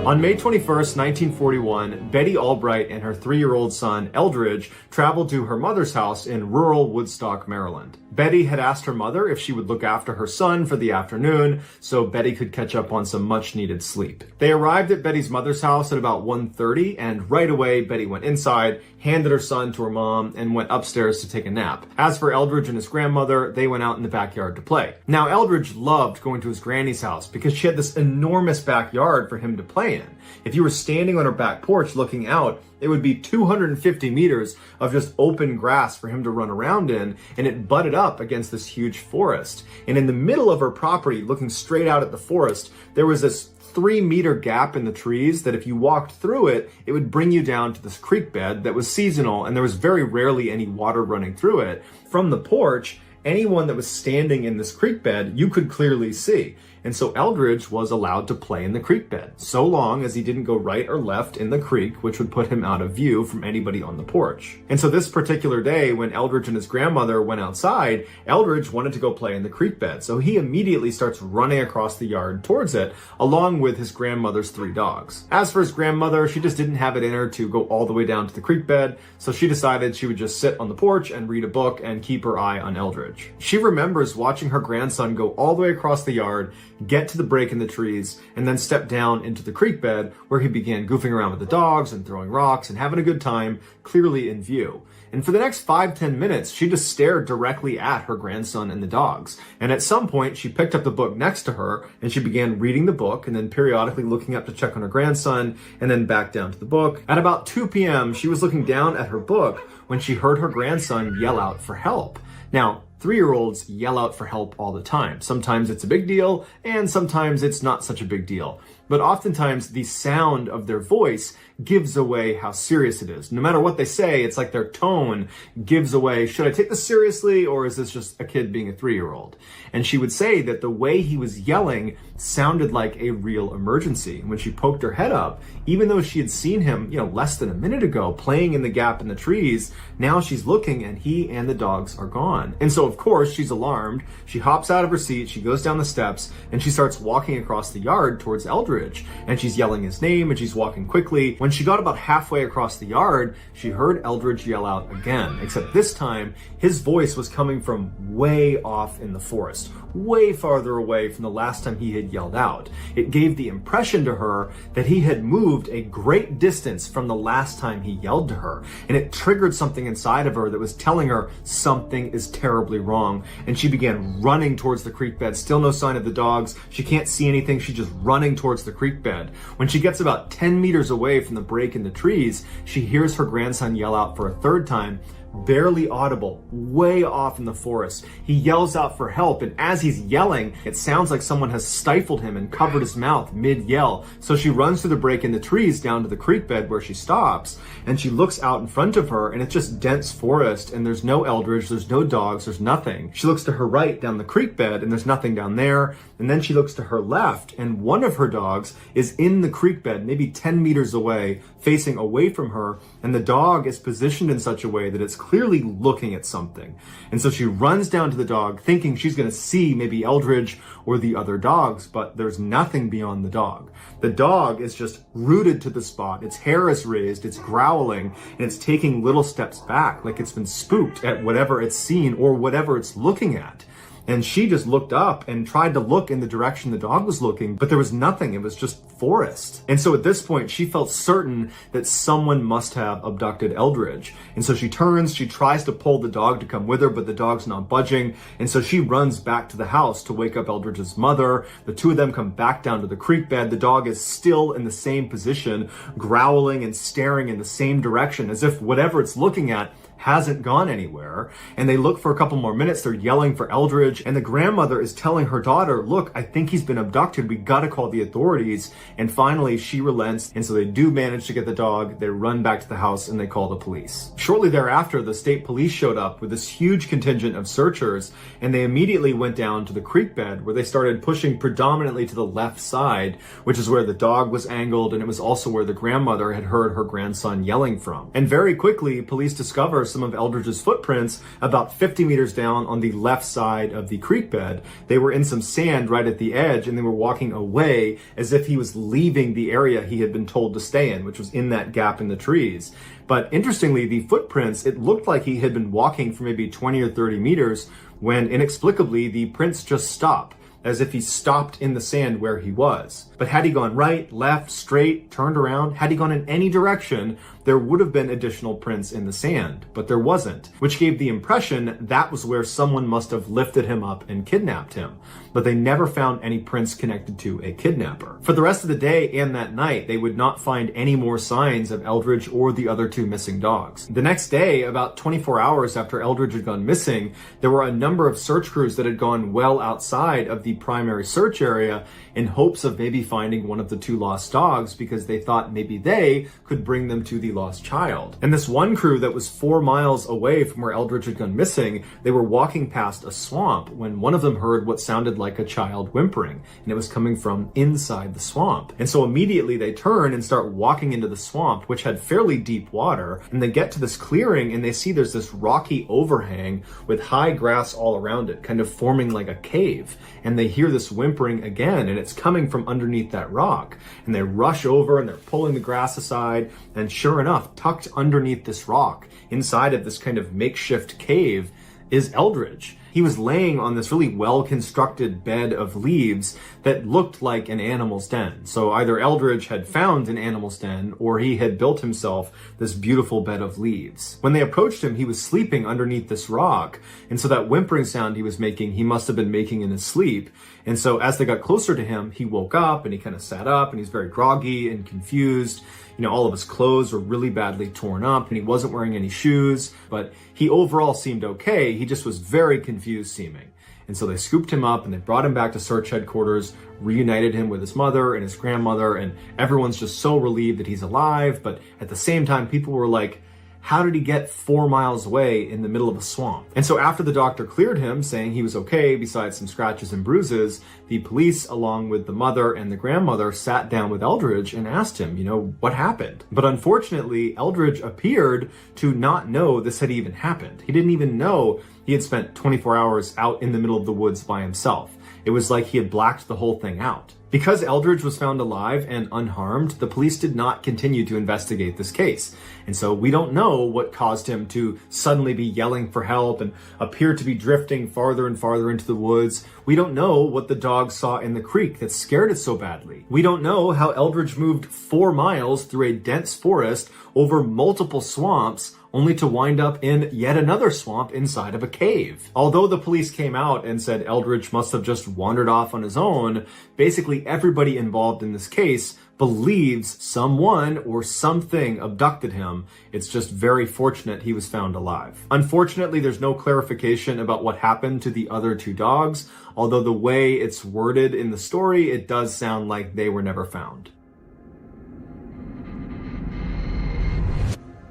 On May 21st, 1941, Betty Albright and her 3-year-old son, Eldridge, traveled to her mother's house in rural Woodstock, Maryland. Betty had asked her mother if she would look after her son for the afternoon so Betty could catch up on some much-needed sleep. They arrived at Betty's mother's house at about 1:30, and right away Betty went inside, handed her son to her mom, and went upstairs to take a nap. As for Eldridge and his grandmother, they went out in the backyard to play. Now, Eldridge loved going to his granny's house because she had this enormous backyard for him to play in. If you were standing on her back porch looking out, it would be 250 meters of just open grass for him to run around in, and it butted up against this huge forest. And in the middle of her property, looking straight out at the forest, there was this 3-meter gap in the trees that if you walked through it, it would bring you down to this creek bed that was seasonal, and there was very rarely any water running through it. From the porch, anyone that was standing in this creek bed, you could clearly see. And so Eldridge was allowed to play in the creek bed, so long as he didn't go right or left in the creek, which would put him out of view from anybody on the porch. And so this particular day, when Eldridge and his grandmother went outside, Eldridge wanted to go play in the creek bed. So he immediately starts running across the yard towards it, along with his grandmother's 3 dogs. As for his grandmother, she just didn't have it in her to go all the way down to the creek bed, so she decided she would just sit on the porch and read a book and keep her eye on Eldridge. She remembers watching her grandson go all the way across the yard, get to the break in the trees, and then step down into the creek bed where he began goofing around with the dogs and throwing rocks and having a good time, clearly in view. And for the next 5-10 minutes, she just stared directly at her grandson and the dogs. And at some point, she picked up the book next to her and she began reading the book and then periodically looking up to check on her grandson and then back down to the book. At about 2 p.m., she was looking down at her book when she heard her grandson yell out for help. Now, 3-year-olds yell out for help all the time. Sometimes it's a big deal, and sometimes it's not such a big deal. But oftentimes, the sound of their voice gives away how serious it is. No matter what they say, it's like their tone gives away, should I take this seriously, or is this just a kid being a 3-year-old? And she would say that the way he was yelling sounded like a real emergency. When she poked her head up, even though she had seen him, less than a minute ago playing in the gap in the trees, now she's looking and he and the dogs are gone. And so, of course, she's alarmed. She hops out of her seat, she goes down the steps, and she starts walking across the yard towards Eldridge. And she's yelling his name and she's walking quickly. When she got about halfway across the yard, she heard Eldridge yell out again, except this time his voice was coming from way off in the forest, way farther away from the last time he had yelled out. It gave the impression to her that he had moved a great distance from the last time he yelled to her, and it triggered something inside of her that was telling her something is terribly wrong. And she began running towards the creek bed. Still no sign of the dogs. She can't see anything. She's just running towards the creek bed. When she gets about 10 meters away from the break in the trees, she hears her grandson yell out for a 3rd time, barely audible, way off in the forest. He yells out for help, and as he's yelling, it sounds like someone has stifled him and covered his mouth mid-yell. So she runs through the break in the trees down to the creek bed where she stops, and she looks out in front of her, and it's just dense forest, and there's no Eldridge, there's no dogs, there's nothing. She looks to her right down the creek bed, and there's nothing down there, and then she looks to her left, and one of her dogs is in the creek bed, maybe 10 meters away, facing away from her, and the dog is positioned in such a way that it's clearly looking at something. And so she runs down to the dog, thinking she's going to see maybe Eldridge or the other dogs, but there's nothing beyond the dog. The dog is just rooted to the spot. Its hair is raised, it's growling, and it's taking little steps back, like it's been spooked at whatever it's seen or whatever it's looking at. And she just looked up and tried to look in the direction the dog was looking, but there was nothing. It was just forest. And so at this point, she felt certain that someone must have abducted Eldridge. And so she turns, she tries to pull the dog to come with her, but the dog's not budging. And so she runs back to the house to wake up Eldridge's mother. The two of them come back down to the creek bed. The dog is still in the same position, growling and staring in the same direction, as if whatever it's looking at hasn't gone anywhere. And they look for a couple more minutes. They're yelling for Eldridge, and the grandmother is telling her daughter, look, I think he's been abducted. We got to call the authorities. And finally she relents, and so they do manage to get the dog. They run back to the house and they call the police. Shortly thereafter, the state police showed up with this huge contingent of searchers, and they immediately went down to the creek bed, where they started pushing predominantly to the left side, which is where the dog was angled, and it was also where the grandmother had heard her grandson yelling from. And very quickly, police discover some of Eldridge's footprints about 50 meters down on the left side of the creek bed. They were in some sand right at the edge, and they were walking away as if he was leaving the area he had been told to stay in, which was in that gap in the trees. But interestingly, the footprints, it looked like he had been walking for maybe 20 or 30 meters when inexplicably the prints just stop, as if he stopped in the sand where he was. But had he gone right, left, straight, turned around, had he gone in any direction, there would have been additional prints in the sand, but there wasn't, which gave the impression that was where someone must have lifted him up and kidnapped him. But they never found any prints connected to a kidnapper. For the rest of the day and that night, they would not find any more signs of Eldridge or the other two missing dogs. The next day, about 24 hours after Eldridge had gone missing, there were a number of search crews that had gone well outside of the primary search area in hopes of maybe finding one of the two lost dogs, because they thought maybe they could bring them to the lost child. And this one crew that was 4 miles away from where Eldridge had gone missing, they were walking past a swamp when one of them heard what sounded like a child whimpering, and it was coming from inside the swamp. And so immediately they turn and start walking into the swamp, which had fairly deep water, and they get to this clearing and they see there's this rocky overhang with high grass all around it, kind of forming like a cave. And they hear this whimpering again, and it's coming from underneath that rock. And they rush over and they're pulling the grass aside, and sure enough, tucked underneath this rock, inside of this kind of makeshift cave, is Eldridge. He was laying on this really well-constructed bed of leaves that looked like an animal's den. So either Eldridge had found an animal's den, or he had built himself this beautiful bed of leaves. When they approached him, he was sleeping underneath this rock, and so that whimpering sound he was making, he must have been making in his sleep. And so as they got closer to him, he woke up and he kind of sat up, and he's very groggy and confused. You know, all of his clothes were really badly torn up, and he wasn't wearing any shoes, but he overall seemed okay. He just was very confused seeming. And so they scooped him up and they brought him back to search headquarters, reunited him with his mother and his grandmother, and everyone's just so relieved that he's alive. But at the same time, people were like, how did he get 4 miles away in the middle of a swamp? And so after the doctor cleared him, saying he was okay, besides some scratches and bruises, the police, along with the mother and the grandmother, sat down with Eldridge and asked him, what happened? But unfortunately, Eldridge appeared to not know this had even happened. He didn't even know he had spent 24 hours out in the middle of the woods by himself. It was like he had blacked the whole thing out. Because Eldridge was found alive and unharmed, the police did not continue to investigate this case. And so we don't know what caused him to suddenly be yelling for help and appear to be drifting farther and farther into the woods. We don't know what the dog saw in the creek that scared it so badly. We don't know how Eldridge moved 4 miles through a dense forest over multiple swamps, only to wind up in yet another swamp inside of a cave. Although the police came out and said Eldridge must have just wandered off on his own, basically everybody involved in this case believes someone or something abducted him. It's just very fortunate he was found alive. Unfortunately, there's no clarification about what happened to the other two dogs, although the way it's worded in the story, it does sound like they were never found.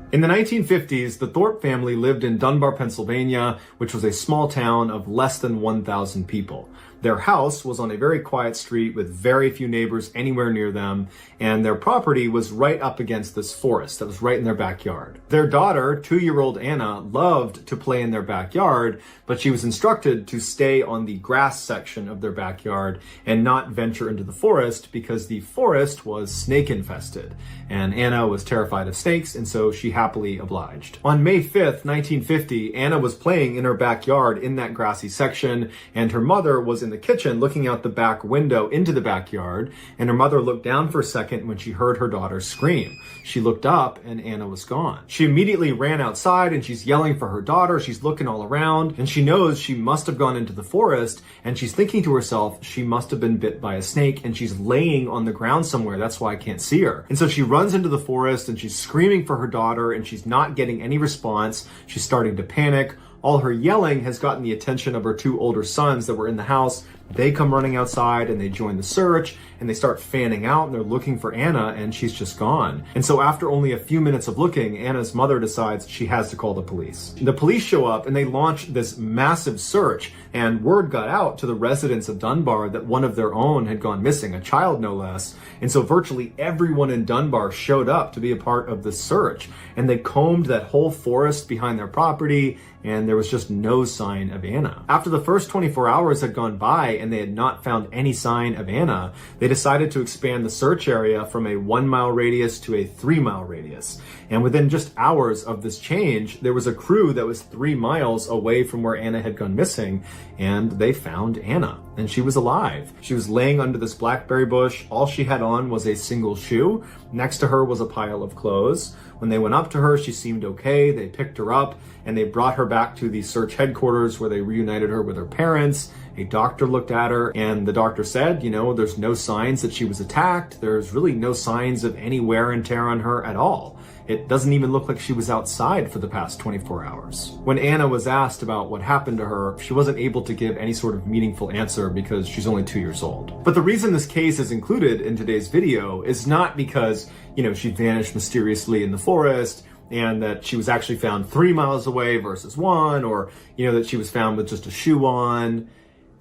In the 1950s, the Thorpe family lived in Dunbar, Pennsylvania, which was a small town of less than 1,000 people. Their house was on a very quiet street with very few neighbors anywhere near them, and their property was right up against this forest that was right in their backyard. Their daughter, 2-year-old Anna, loved to play in their backyard, but she was instructed to stay on the grass section of their backyard and not venture into the forest because the forest was snake infested, and Anna was terrified of snakes, and so she happily obliged. On May 5th, 1950, Anna was playing in her backyard in that grassy section, and her mother was in the kitchen looking out the back window into the backyard, and her mother looked down for a second when she heard her daughter scream. She looked up and Anna was gone. She immediately ran outside and she's yelling for her daughter. She's looking all around and she knows she must have gone into the forest, and she's thinking to herself, she must have been bit by a snake and she's laying on the ground somewhere. That's why I can't see her. And so she runs into the forest and she's screaming for her daughter and she's not getting any response. She's starting to panic. All her yelling has gotten the attention of her 2 older sons that were in the house, They come running outside and they join the search and they start fanning out and they're looking for Anna and she's just gone. And so after only a few minutes of looking, Anna's mother decides she has to call the police. The police show up and they launch this massive search, and word got out to the residents of Dunbar that one of their own had gone missing, a child no less. And so virtually everyone in Dunbar showed up to be a part of the search, and they combed that whole forest behind their property, and there was just no sign of Anna. After the first 24 hours had gone by and they had not found any sign of Anna, they decided to expand the search area from a 1 mile radius to a 3 mile radius. And within just hours of this change, there was a crew that was 3 miles away from where Anna had gone missing, and they found Anna, and she was alive. She was laying under this blackberry bush. All she had on was a single shoe. Next to her was a pile of clothes. When they went up to her, she seemed okay. They picked her up and they brought her back to the search headquarters where they reunited her with her parents. A doctor looked at her and the doctor said, there's no signs that she was attacked. There's really no signs of any wear and tear on her at all. It doesn't even look like she was outside for the past 24 hours. When Anna was asked about what happened to her, she wasn't able to give any sort of meaningful answer because she's only 2 years old. But the reason this case is included in today's video is not because, she vanished mysteriously in the forest and that she was actually found 3 miles away versus 1, or, that she was found with just a shoe on.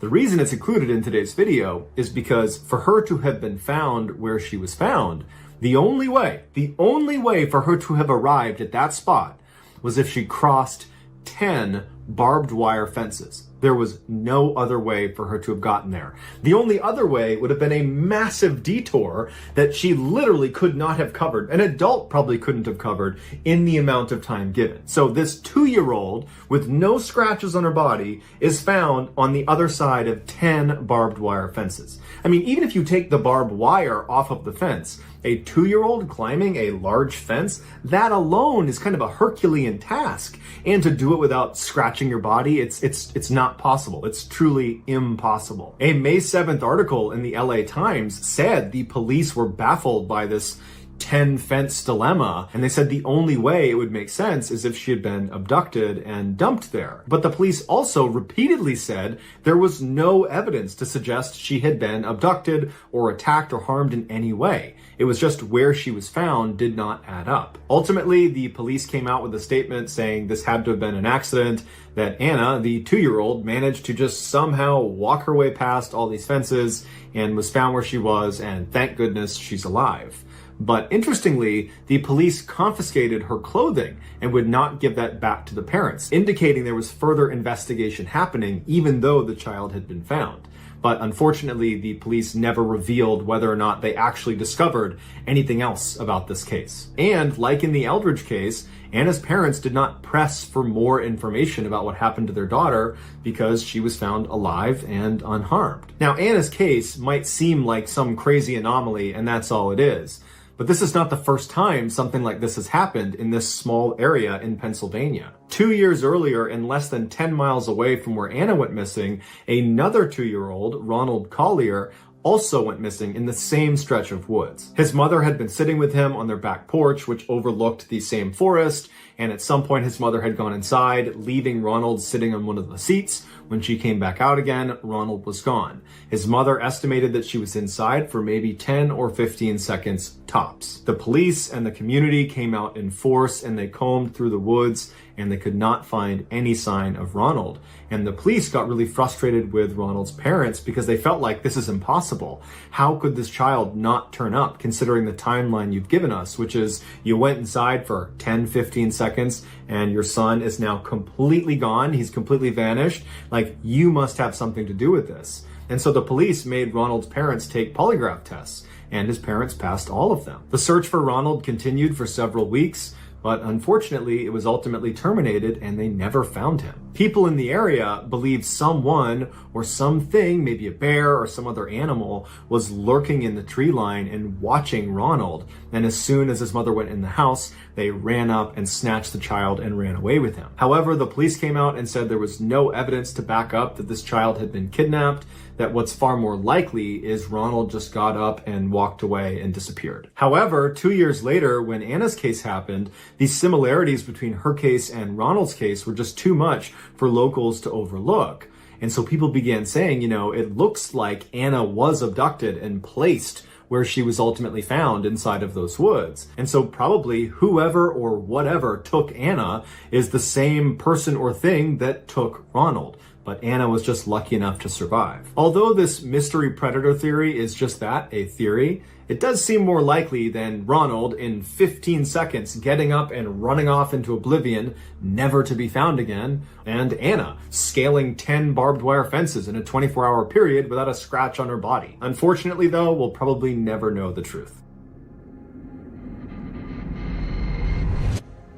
The reason it's included in today's video is because for her to have been found where she was found, the only way for her to have arrived at that spot was if she crossed 10 barbed wire fences. There was no other way for her to have gotten there. The only other way would have been a massive detour that she literally could not have covered. An adult probably couldn't have covered in the amount of time given. So this 2-year-old with no scratches on her body is found on the other side of 10 barbed wire fences. I mean, even if you take the barbed wire off of the fence, a 2-year-old climbing a large fence, that alone is kind of a Herculean task. And to do it without scratching your body, it's not possible. It's truly impossible. A May 7th article in the LA Times said the police were baffled by this 10 fence dilemma, and they said the only way it would make sense is if she had been abducted and dumped there. But the police also repeatedly said there was no evidence to suggest she had been abducted or attacked or harmed in any way. It was just where she was found did not add up. Ultimately, the police came out with a statement saying this had to have been an accident, that Anna, the 2-year-old, managed to just somehow walk her way past all these fences and was found where she was, and thank goodness she's alive. But interestingly, the police confiscated her clothing and would not give that back to the parents, indicating there was further investigation happening even though the child had been found. But unfortunately, the police never revealed whether or not they actually discovered anything else about this case. And like in the Eldridge case, Anna's parents did not press for more information about what happened to their daughter because she was found alive and unharmed. Now, Anna's case might seem like some crazy anomaly, and that's all it is. But this is not the first time something like this has happened in this small area in Pennsylvania. 2 years earlier, and less than 10 miles away from where Anna went missing, another 2-year-old, Ronald Collier, also went missing in the same stretch of woods. His mother had been sitting with him on their back porch, which overlooked the same forest, and at some point his mother had gone inside, leaving Ronald sitting on one of the seats. When she came back out again, Ronald was gone. His mother estimated that she was inside for maybe 10 or 15 seconds tops. The police and the community came out in force and they combed through the woods and they could not find any sign of Ronald. And the police got really frustrated with Ronald's parents because they felt like this is impossible. How could this child not turn up considering the timeline you've given us, which is you went inside for 10, 15 seconds and your son is now completely gone. He's completely vanished. Like, you must have something to do with this. And so the police made Ronald's parents take polygraph tests, and his parents passed all of them. The search for Ronald continued for several weeks, but unfortunately it was ultimately terminated and they never found him. People in the area believed someone or something, maybe a bear or some other animal, was lurking in the tree line and watching Ronald. And as soon as his mother went in the house, they ran up and snatched the child and ran away with him. However, the police came out and said there was no evidence to back up that this child had been kidnapped, that what's far more likely is Ronald just got up and walked away and disappeared. However, 2 years later, when Anna's case happened, the similarities between her case and Ronald's case were just too much for locals to overlook. And so people began saying, it looks like Anna was abducted and placed where she was ultimately found inside of those woods. And so probably whoever or whatever took Anna is the same person or thing that took Ronald. But Anna was just lucky enough to survive. Although this mystery predator theory is just that, a theory, it does seem more likely than Ronald in 15 seconds getting up and running off into oblivion, never to be found again, and Anna scaling 10 barbed wire fences in a 24-hour period without a scratch on her body. Unfortunately though, we'll probably never know the truth.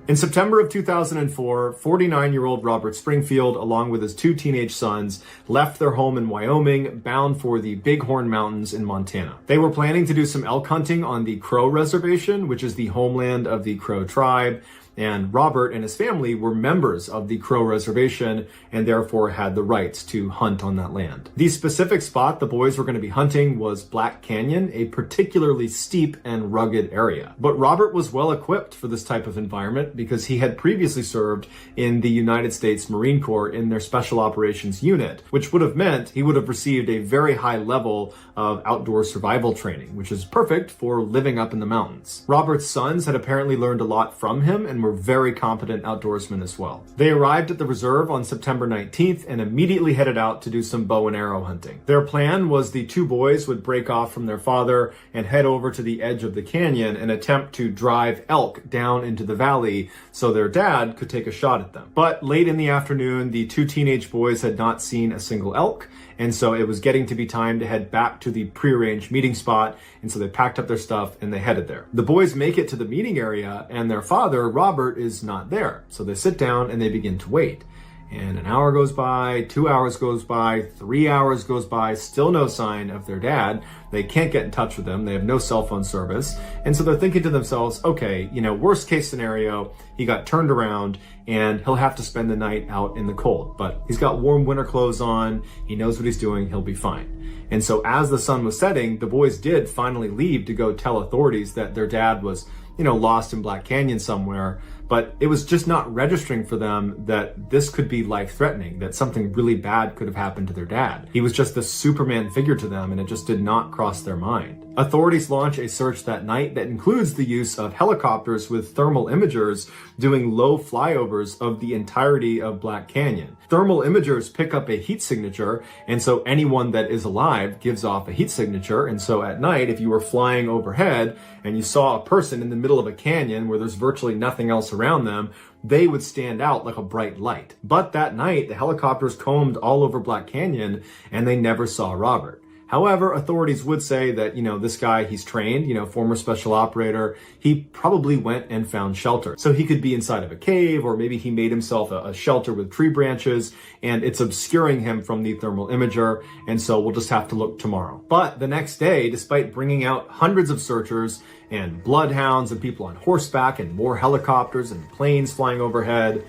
In September of 2004, 49-year-old Robert Springfield, along with his 2 teenage sons, left their home in Wyoming, bound for the Bighorn Mountains in Montana. They were planning to do some elk hunting on the Crow Reservation, which is the homeland of the Crow tribe, and Robert and his family were members of the Crow Reservation and therefore had the rights to hunt on that land. The specific spot the boys were going to be hunting was Black Canyon, a particularly steep and rugged area. But Robert was well equipped for this type of environment because he had previously served in the United States Marine Corps in their Special Operations Unit, which would have meant he would have received a very high level of outdoor survival training, which is perfect for living up in the mountains. Robert's sons had apparently learned a lot from him and were very competent outdoorsmen as well. They arrived at the reserve on September 19th and immediately headed out to do some bow and arrow hunting. Their plan was the 2 boys would break off from their father and head over to the edge of the canyon and attempt to drive elk down into the valley so their dad could take a shot at them. But late in the afternoon, the 2 teenage boys had not seen a single elk, and so it was getting to be time to head back to the prearranged meeting spot, and so they packed up their stuff and they headed there. The boys make it to the meeting area and their father, Robert, is not there. So they sit down and they begin to wait. And an hour goes by, 2 hours goes by, 3 hours goes by, still no sign of their dad. They can't get in touch with him. They have no cell phone service. And so they're thinking to themselves, okay, worst case scenario, he got turned around and he'll have to spend the night out in the cold. But he's got warm winter clothes on. He knows what he's doing. He'll be fine. And so as the sun was setting, the boys did finally leave to go tell authorities that their dad was, lost in Black Canyon somewhere. But it was just not registering for them that this could be life-threatening, that something really bad could have happened to their dad. He was just this Superman figure to them, and it just did not cross their mind. Authorities launch a search that night that includes the use of helicopters with thermal imagers doing low flyovers of the entirety of Black Canyon. Thermal imagers pick up a heat signature, and so anyone that is alive gives off a heat signature. And so at night, if you were flying overhead and you saw a person in the middle of a canyon where there's virtually nothing else around them, they would stand out like a bright light. But that night, the helicopters combed all over Black Canyon and they never saw Robert. However, authorities would say that, this guy, he's trained, former special operator, he probably went and found shelter. So he could be inside of a cave, or maybe he made himself a shelter with tree branches, and it's obscuring him from the thermal imager, and so we'll just have to look tomorrow. But the next day, despite bringing out hundreds of searchers and bloodhounds and people on horseback and more helicopters and planes flying overhead,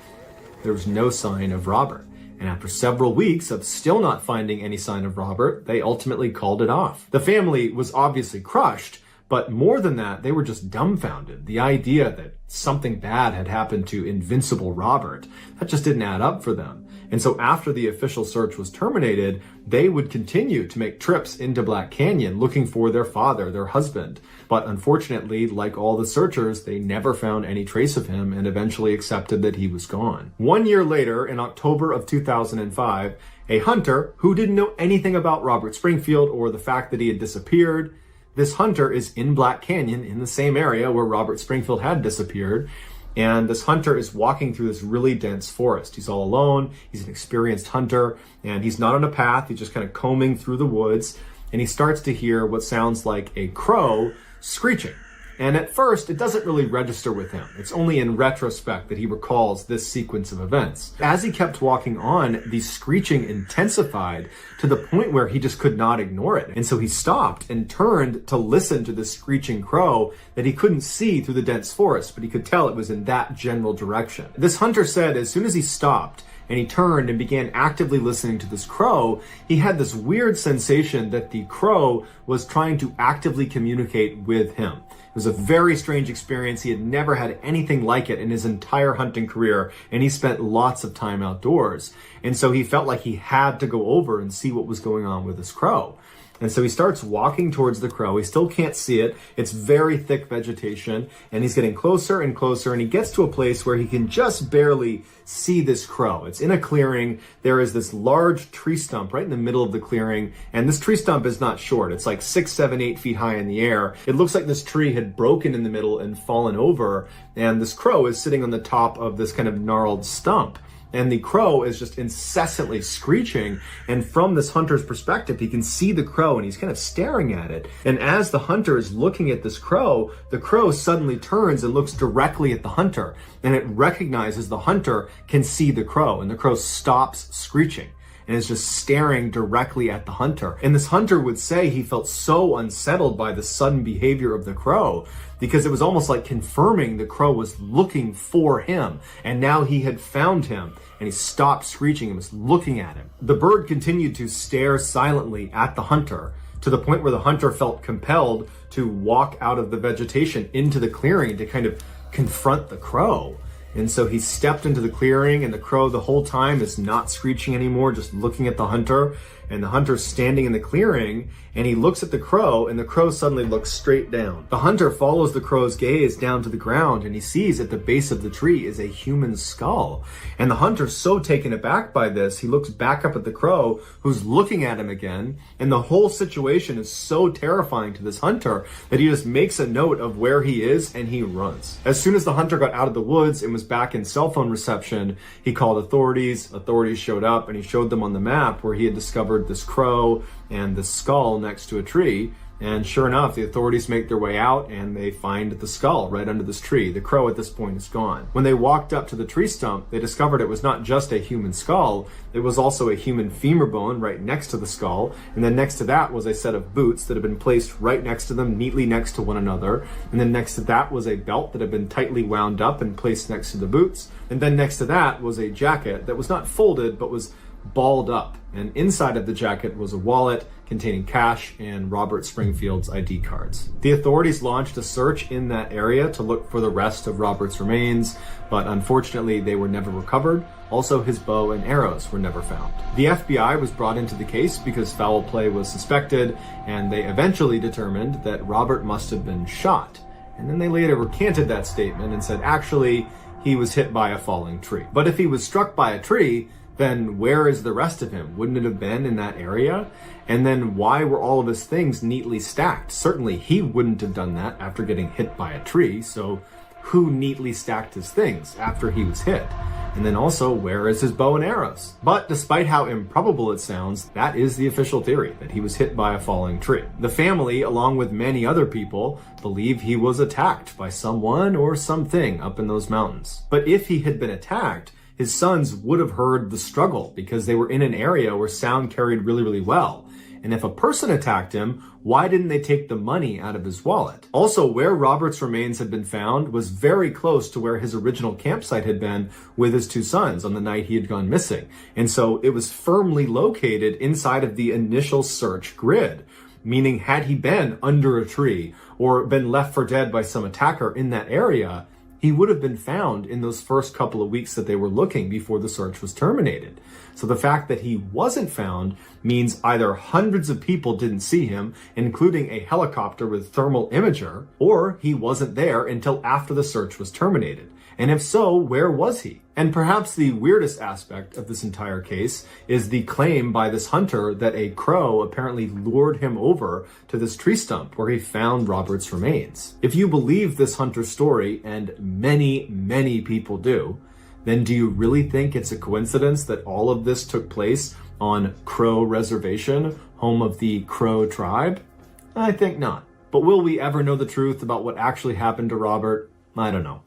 there was no sign of Robert. And after several weeks of still not finding any sign of Robert, they ultimately called it off. The family was obviously crushed, but more than that, they were just dumbfounded. The idea that something bad had happened to invincible Robert, that just didn't add up for them. And so after the official search was terminated, they would continue to make trips into Black Canyon looking for their father, their husband. But unfortunately, like all the searchers, they never found any trace of him and eventually accepted that he was gone. 1 year later, in October of 2005, a hunter who didn't know anything about Robert Springfield or the fact that he had disappeared, this hunter is in Black Canyon in the same area where Robert Springfield had disappeared. And this hunter is walking through this really dense forest. He's all alone. He's an experienced hunter, and he's not on a path. He's just kind of combing through the woods, and he starts to hear what sounds like a crow screeching. And at first, it doesn't really register with him. It's only in retrospect that he recalls this sequence of events. As he kept walking on, the screeching intensified to the point where he just could not ignore it. And so he stopped and turned to listen to this screeching crow that he couldn't see through the dense forest, but he could tell it was in that general direction. This hunter said as soon as he stopped, and he turned and began actively listening to this crow, he had this weird sensation that the crow was trying to actively communicate with him. It was a very strange experience. He had never had anything like it in his entire hunting career, and he spent lots of time outdoors. And so he felt like he had to go over and see what was going on with this crow. And so he starts walking towards the crow. He still can't see it. It's very thick vegetation, and he's getting closer and closer, and he gets to a place where he can just barely see this crow. It's in a clearing. There is this large tree stump right in the middle of the clearing, and this tree stump is not short. It's like 6, 7, 8 feet high in the air. It looks like this tree had broken in the middle and fallen over, and this crow is sitting on the top of this kind of gnarled stump. And the crow is just incessantly screeching. And from this hunter's perspective, he can see the crow and he's kind of staring at it. And as the hunter is looking at this crow, the crow suddenly turns and looks directly at the hunter. And it recognizes the hunter can see the crow, and the crow stops screeching and is just staring directly at the hunter. And this hunter would say he felt so unsettled by the sudden behavior of the crow, because it was almost like confirming the crow was looking for him, and now he had found him, and he stopped screeching and was looking at him. The bird continued to stare silently at the hunter, to the point where the hunter felt compelled to walk out of the vegetation into the clearing to kind of confront the crow. And so he stepped into the clearing, and the crow the whole time is not screeching anymore, just looking at the hunter. And the hunter's standing in the clearing, and he looks at the crow, and the crow suddenly looks straight down. The hunter follows the crow's gaze down to the ground, and he sees at the base of the tree is a human skull. And the hunter's so taken aback by this, he looks back up at the crow, who's looking at him again, and the whole situation is so terrifying to this hunter that he just makes a note of where he is, and he runs. As soon as the hunter got out of the woods and was back in cell phone reception, he called authorities. Authorities showed up, and he showed them on the map where he had discovered this crow and the skull next to a tree. And sure enough, the authorities make their way out, and they find the skull right under this tree. The crow at this point is gone. When they walked up to the tree stump, they discovered it was not just a human skull, it was also a human femur bone right next to the skull. And then next to that was a set of boots that had been placed right next to them, neatly next to one another. And then next to that was a belt that had been tightly wound up and placed next to the boots. And then next to that was a jacket that was not folded, but was balled up, and inside of the jacket was a wallet containing cash and Robert Springfield's ID cards. The authorities launched a search in that area to look for the rest of Robert's remains, but unfortunately they were never recovered. Also, his bow and arrows were never found. The FBI was brought into the case because foul play was suspected, and they eventually determined that Robert must have been shot. And then they later recanted that statement and said actually he was hit by a falling tree. But if he was struck by a tree, then where is the rest of him? Wouldn't it have been in that area? And then why were all of his things neatly stacked? Certainly he wouldn't have done that after getting hit by a tree, so who neatly stacked his things after he was hit? And then also, where is his bow and arrows? But despite how improbable it sounds, that is the official theory, that he was hit by a falling tree. The family, along with many other people, believe he was attacked by someone or something up in those mountains. But if he had been attacked, his sons would have heard the struggle because they were in an area where sound carried really, really well. And if a person attacked him, why didn't they take the money out of his wallet? Also, where Robert's remains had been found was very close to where his original campsite had been with his two sons on the night he had gone missing. And so it was firmly located inside of the initial search grid. Meaning, had he been under a tree or been left for dead by some attacker in that area, he would have been found in those first couple of weeks that they were looking before the search was terminated. So the fact that he wasn't found means either hundreds of people didn't see him, including a helicopter with thermal imager, or he wasn't there until after the search was terminated. And if so, where was he? And perhaps the weirdest aspect of this entire case is the claim by this hunter that a crow apparently lured him over to this tree stump where he found Robert's remains. If you believe this hunter's story, and many, many people do, then do you really think it's a coincidence that all of this took place on Crow Reservation, home of the Crow tribe? I think not. But will we ever know the truth about what actually happened to Robert? I don't know.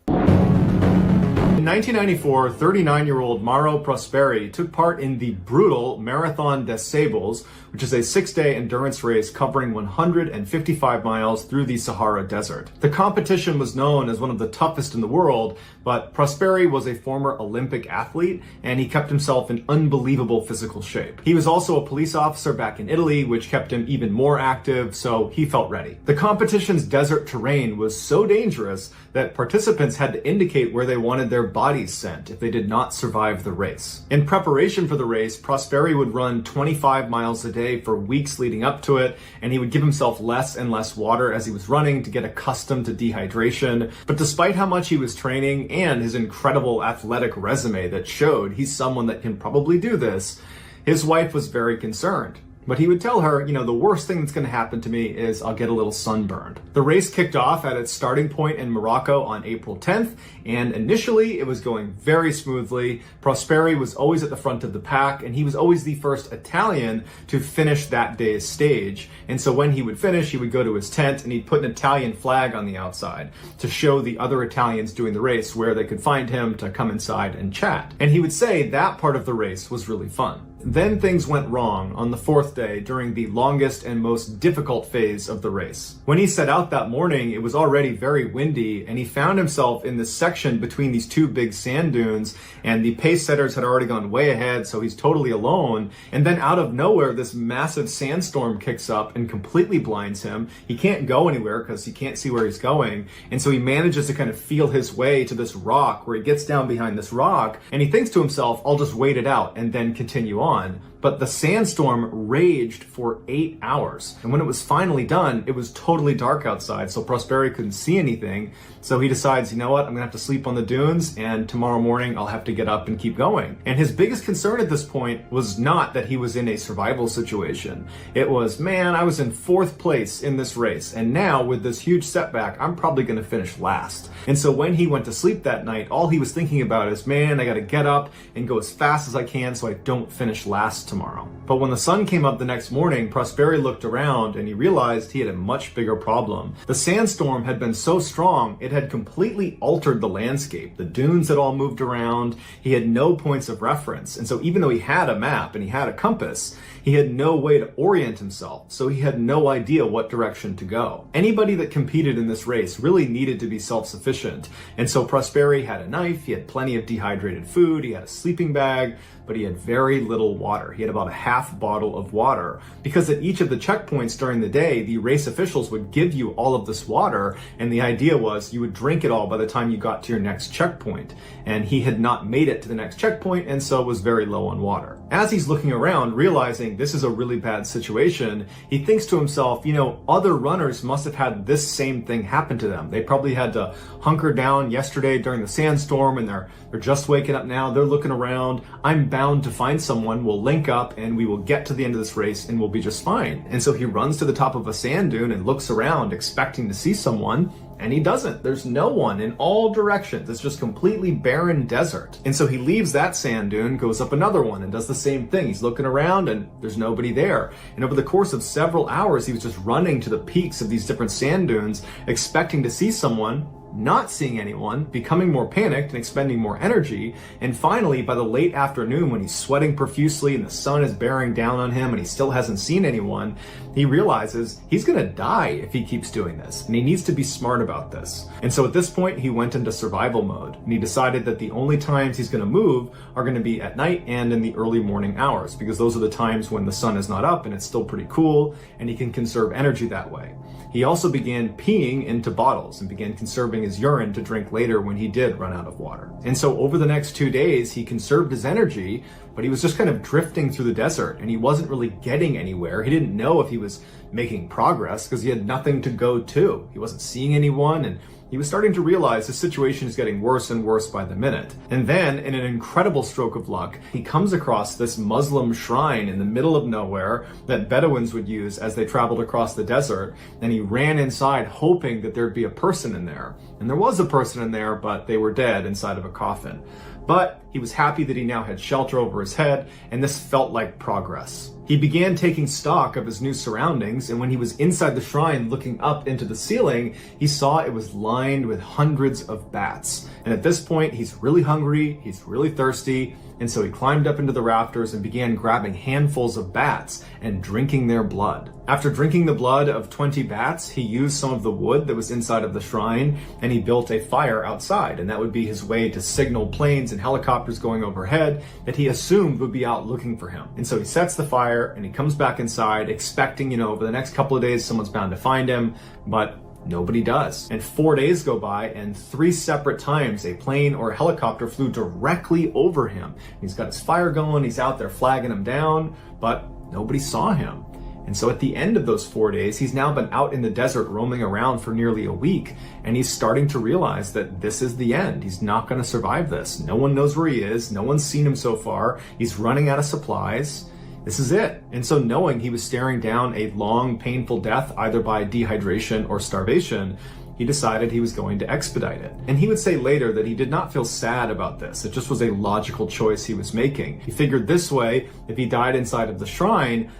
In 1994, 39-year-old Mauro Prosperi took part in the brutal Marathon des Sables, which is a 6-day endurance race covering 155 miles through the Sahara Desert. The competition was known as one of the toughest in the world, but Prosperi was a former Olympic athlete, and he kept himself in unbelievable physical shape. He was also a police officer back in Italy, which kept him even more active, so he felt ready. The competition's desert terrain was so dangerous that participants had to indicate where they wanted their bodies sent if they did not survive the race. In preparation for the race, Prosperi would run 25 miles a day for weeks leading up to it, and he would give himself less and less water as he was running to get accustomed to dehydration. But despite how much he was training and his incredible athletic resume that showed he's someone that can probably do this, his wife was very concerned. But he would tell her, the worst thing that's going to happen to me is I'll get a little sunburned. The race kicked off at its starting point in Morocco on April 10th, and initially it was going very smoothly. Prosperi was always at the front of the pack, and he was always the first Italian to finish that day's stage. And so when he would finish, he would go to his tent and he'd put an Italian flag on the outside to show the other Italians doing the race where they could find him to come inside and chat. And he would say that part of the race was really fun. Then things went wrong on the fourth day during the longest and most difficult phase of the race. When he set out that morning, it was already very windy, and he found himself in this section between these two big sand dunes, and the pace setters had already gone way ahead, so he's totally alone. And then out of nowhere, this massive sandstorm kicks up and completely blinds him. He can't go anywhere because he can't see where he's going, and so he manages to kind of feel his way to this rock, where he gets down behind this rock, and he thinks to himself, I'll just wait it out and then continue on. But the sandstorm raged for 8 hours. And when it was finally done, it was totally dark outside, so Prosperi couldn't see anything. So he decides, you know what, I'm gonna have to sleep on the dunes, and tomorrow morning I'll have to get up and keep going. And his biggest concern at this point was not that he was in a survival situation. It was, man, I was in 4th place in this race, and now with this huge setback, I'm probably gonna finish last. And so when he went to sleep that night, all he was thinking about is, man, I gotta get up and go as fast as I can so I don't finish last tomorrow. But when the sun came up the next morning, Prosperi looked around and he realized he had a much bigger problem. The sandstorm had been so strong, it had completely altered the landscape. The dunes had all moved around. He had no points of reference. And so even though he had a map and he had a compass, he had no way to orient himself. So he had no idea what direction to go. Anybody that competed in this race really needed to be self-sufficient. And so Prosperi had a knife, he had plenty of dehydrated food, he had a sleeping bag, but he had very little water. He had about a half bottle of water, because at each of the checkpoints during the day, the race officials would give you all of this water, and the idea was you would drink it all by the time you got to your next checkpoint. And he had not made it to the next checkpoint, and so was very low on water. As he's looking around, realizing this is a really bad situation, he thinks to himself, other runners must have had this same thing happen to them. They probably had to hunker down yesterday during the sandstorm, and they're just waking up now. They're looking around. I'm bound to find someone. We'll link up and we will get to the end of this race and we'll be just fine. And so he runs to the top of a sand dune and looks around expecting to see someone, and he doesn't. There's no one in all directions. It's just completely barren desert. And so he leaves that sand dune, goes up another one, and does the same thing. He's looking around and there's nobody there. And over the course of several hours, he was just running to the peaks of these different sand dunes, expecting to see someone, not seeing anyone, becoming more panicked and expending more energy. And finally, by the late afternoon, when he's sweating profusely and the sun is bearing down on him and he still hasn't seen anyone, he realizes he's gonna die if he keeps doing this, and he needs to be smart about this. And so at this point, he went into survival mode, and he decided that the only times he's gonna move are gonna be at night and in the early morning hours, because those are the times when the sun is not up and it's still pretty cool, and he can conserve energy that way. He also began peeing into bottles and began conserving his urine to drink later when he did run out of water. And so over the next 2 days, he conserved his energy, but he was just kind of drifting through the desert, and he wasn't really getting anywhere. He didn't know if he was making progress because he had nothing to go to. He wasn't seeing anyone, and he was starting to realize the situation is getting worse and worse by the minute. And then, in an incredible stroke of luck, he comes across this Muslim shrine in the middle of nowhere that Bedouins would use as they traveled across the desert, and he ran inside hoping that there'd be a person in there. And there was a person in there, but they were dead inside of a coffin. But he was happy that he now had shelter over his head, and this felt like progress. He began taking stock of his new surroundings, and when he was inside the shrine looking up into the ceiling, he saw it was lined with hundreds of bats. And at this point, he's really hungry, he's really thirsty, and so he climbed up into the rafters and began grabbing handfuls of bats and drinking their blood. After drinking the blood of 20 bats, he used some of the wood that was inside of the shrine, and he built a fire outside, and that would be his way to signal planes and helicopters going overhead that he assumed would be out looking for him. And so he sets the fire, and he comes back inside, expecting, over the next couple of days, someone's bound to find him, but nobody does. And 4 days go by, and 3 separate times a plane or a helicopter flew directly over him. He's got his fire going, he's out there flagging him down, but nobody saw him. And so at the end of those 4 days, he's now been out in the desert roaming around for nearly a week, and he's starting to realize that this is the end. He's not going to survive this. No one knows where he is. No one's seen him so far. He's running out of supplies. This is it. And so knowing he was staring down a long, painful death, either by dehydration or starvation, he decided he was going to expedite it. And he would say later that he did not feel sad about this. It just was a logical choice he was making. He figured this way, if he died inside of the shrine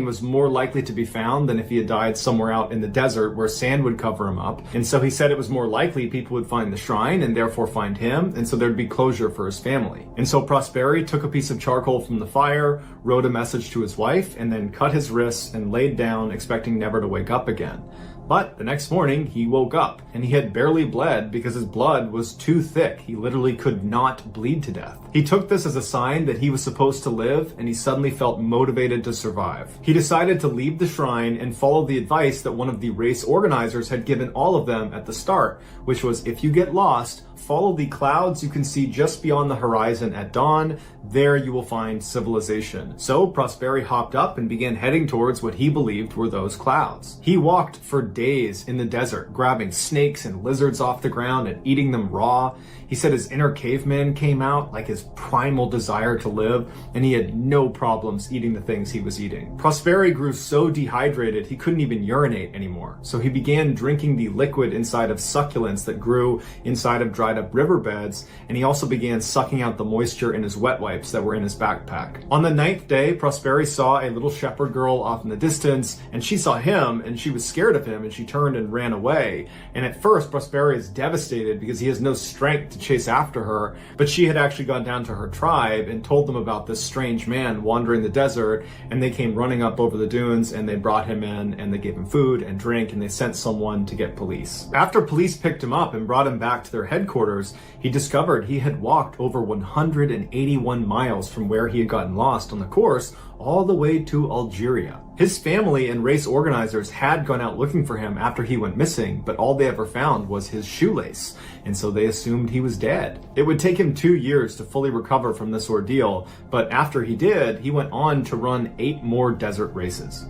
was more likely to be found than if he had died somewhere out in the desert where sand would cover him up. And so he said it was more likely people would find the shrine and therefore find him, and so there'd be closure for his family. And so Prosperi took a piece of charcoal from the fire, wrote a message to his wife, and then cut his wrists and laid down, expecting never to wake up again. But the next morning, he woke up, and he had barely bled because his blood was too thick. He literally could not bleed to death. He took this as a sign that he was supposed to live, and he suddenly felt motivated to survive. He decided to leave the shrine and follow the advice that one of the race organizers had given all of them at the start, which was, if you get lost, follow the clouds you can see just beyond the horizon at dawn. There you will find civilization. So Prosperi hopped up and began heading towards what he believed were those clouds. He walked for days in the desert, grabbing snakes and lizards off the ground and eating them raw. He said his inner caveman came out, like his primal desire to live, and he had no problems eating the things he was eating. Prosperi grew so dehydrated he couldn't even urinate anymore. So he began drinking the liquid inside of succulents that grew inside of dried up riverbeds, and he also began sucking out the moisture in his wet wipes that were in his backpack. On the 9th day, Prosperi saw a little shepherd girl off in the distance, and she saw him, and she was scared of him, and she turned and ran away. And at first, Prosperi is devastated because he has no strength to chase after her, but she had actually gone down to her tribe and told them about this strange man wandering the desert, and they came running up over the dunes, and they brought him in, and they gave him food and drink, and they sent someone to get police. After police picked him up and brought him back to their headquarters, he discovered he had walked over 181 miles from where he had gotten lost on the course all the way to Algeria. His family and race organizers had gone out looking for him after he went missing, but all they ever found was his shoelace, and so they assumed he was dead. It would take him 2 years to fully recover from this ordeal, but after he did, he went on to run 8 more desert races.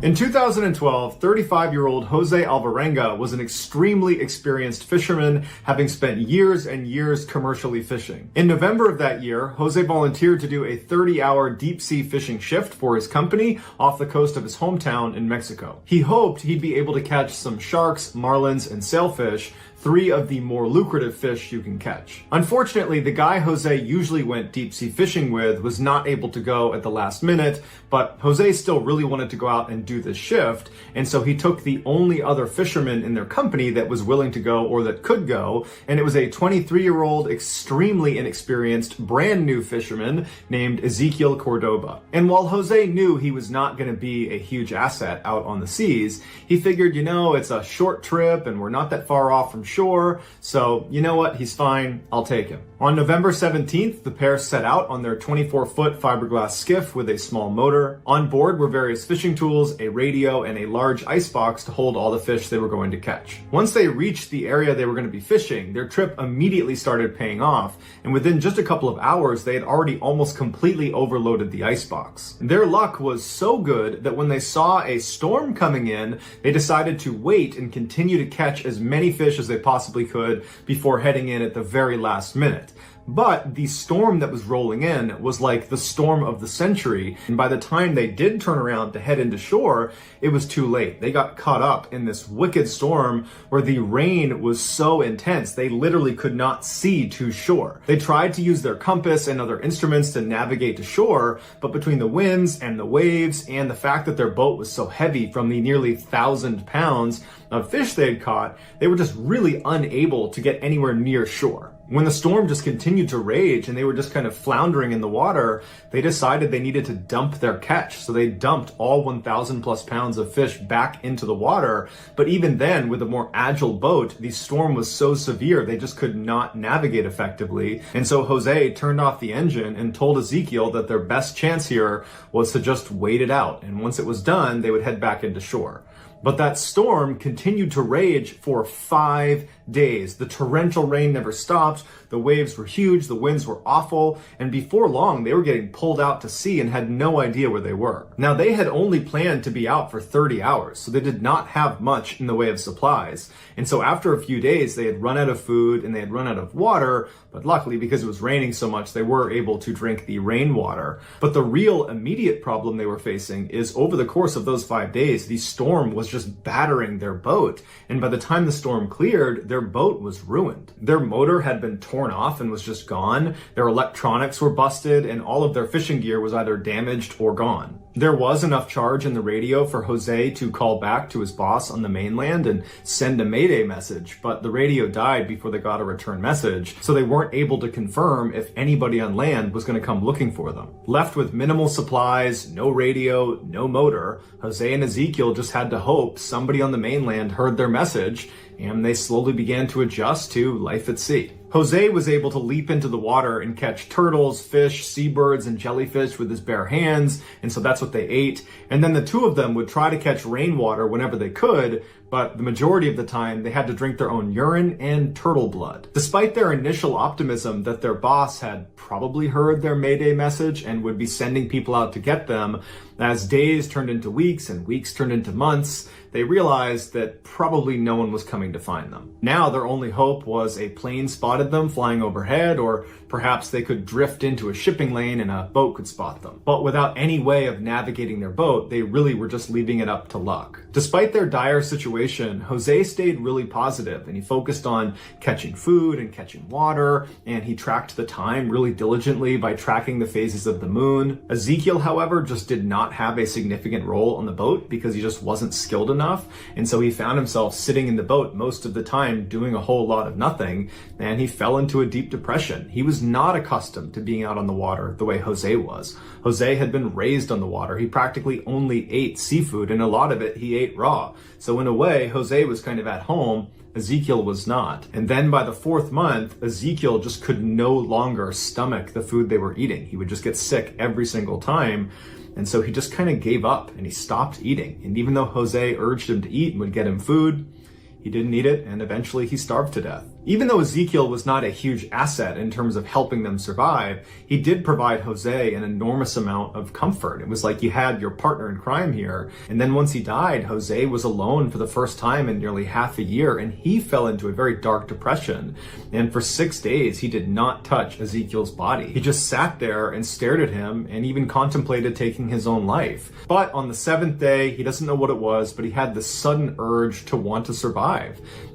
In 2012, 35-year-old Jose Alvarenga was an extremely experienced fisherman, having spent years and years commercially fishing. In November of that year, Jose volunteered to do a 30-hour deep-sea fishing shift for his company off the coast of his hometown in Mexico. He hoped he'd be able to catch some sharks, marlins, and sailfish, 3 of the more lucrative fish you can catch. Unfortunately, the guy Jose usually went deep-sea fishing with was not able to go at the last minute, but Jose still really wanted to go out and do this shift, and so he took the only other fisherman in their company that was willing to go or that could go, and it was a 23-year-old, extremely inexperienced, brand new fisherman named Ezequiel Cordoba. And while Jose knew he was not going to be a huge asset out on the seas, he figured, it's a short trip and we're not that far off from shore, so you know what, he's fine, I'll take him. On November 17th, the pair set out on their 24-foot fiberglass skiff with a small motor. On board were various fishing tools, a radio, and a large icebox to hold all the fish they were going to catch. Once they reached the area they were going to be fishing, their trip immediately started paying off, and within just a couple of hours, they had already almost completely overloaded the icebox. Their luck was so good that when they saw a storm coming in, they decided to wait and continue to catch as many fish as they possibly could before heading in at the very last minute. But the storm that was rolling in was like the storm of the century. And by the time they did turn around to head into shore, it was too late. They got caught up in this wicked storm where the rain was so intense, they literally could not see to shore. They tried to use their compass and other instruments to navigate to shore, but between the winds and the waves and the fact that their boat was so heavy from the nearly 1,000 pounds of fish they had caught, they were just really unable to get anywhere near shore. When the storm just continued to rage and they were just kind of floundering in the water, they decided they needed to dump their catch. So they dumped all 1,000 plus pounds of fish back into the water. But even then, with a more agile boat, the storm was so severe they just could not navigate effectively. And so Jose turned off the engine and told Ezekiel that their best chance here was to just wait it out. And once it was done, they would head back into shore. But that storm continued to rage for 5 days. The torrential rain never stopped. The waves were huge. The winds were awful. And before long, they were getting pulled out to sea and had no idea where they were. Now, they had only planned to be out for 30 hours, so they did not have much in the way of supplies. And so after a few days, they had run out of food and they had run out of water. But luckily, because it was raining so much, they were able to drink the rainwater. But the real immediate problem they were facing is over the course of those 5 days, the storm was just battering their boat. And by the time the storm cleared, their boat was ruined. Their motor had been torn off and was just gone. Their electronics were busted and all of their fishing gear was either damaged or gone. There was enough charge in the radio for Jose to call back to his boss on the mainland and send a mayday message, but the radio died before they got a return message, so they weren't able to confirm if anybody on land was going to come looking for them. Left with minimal supplies, no radio, no motor, Jose and Ezekiel just had to hope somebody on the mainland heard their message, and they slowly began to adjust to life at sea. Jose was able to leap into the water and catch turtles, fish, seabirds, and jellyfish with his bare hands, and so that's what they ate. And then the two of them would try to catch rainwater whenever they could, but the majority of the time they had to drink their own urine and turtle blood. Despite their initial optimism that their boss had probably heard their mayday message and would be sending people out to get them, as days turned into weeks and weeks turned into months, they realized that probably no one was coming to find them. Now their only hope was a plane spotted them flying overhead, or perhaps they could drift into a shipping lane and a boat could spot them. But without any way of navigating their boat, they really were just leaving it up to luck. Despite their dire situation, Jose stayed really positive and he focused on catching food and catching water, and he tracked the time really diligently by tracking the phases of the moon. Ezekiel, however, just did not have a significant role on the boat because he just wasn't skilled enough, and so he found himself sitting in the boat most of the time doing a whole lot of nothing, and he fell into a deep depression. He was not accustomed to being out on the water the way Jose was. Jose had been raised on the water. He practically only ate seafood, and a lot of it he ate raw. So in a way, Jose was kind of at home, Ezekiel was not. And then by the 4th month, Ezekiel just could no longer stomach the food they were eating. He would just get sick every single time. And so he just kind of gave up and he stopped eating. And even though Jose urged him to eat and would get him food, he didn't eat it, and eventually he starved to death. Even though Ezekiel was not a huge asset in terms of helping them survive, he did provide Jose an enormous amount of comfort. It was like you had your partner in crime here. And then once he died, Jose was alone for the first time in nearly half a year, and he fell into a very dark depression. And for 6 days, he did not touch Ezekiel's body. He just sat there and stared at him and even contemplated taking his own life. But on the 7th day, he doesn't know what it was, but he had this sudden urge to want to survive.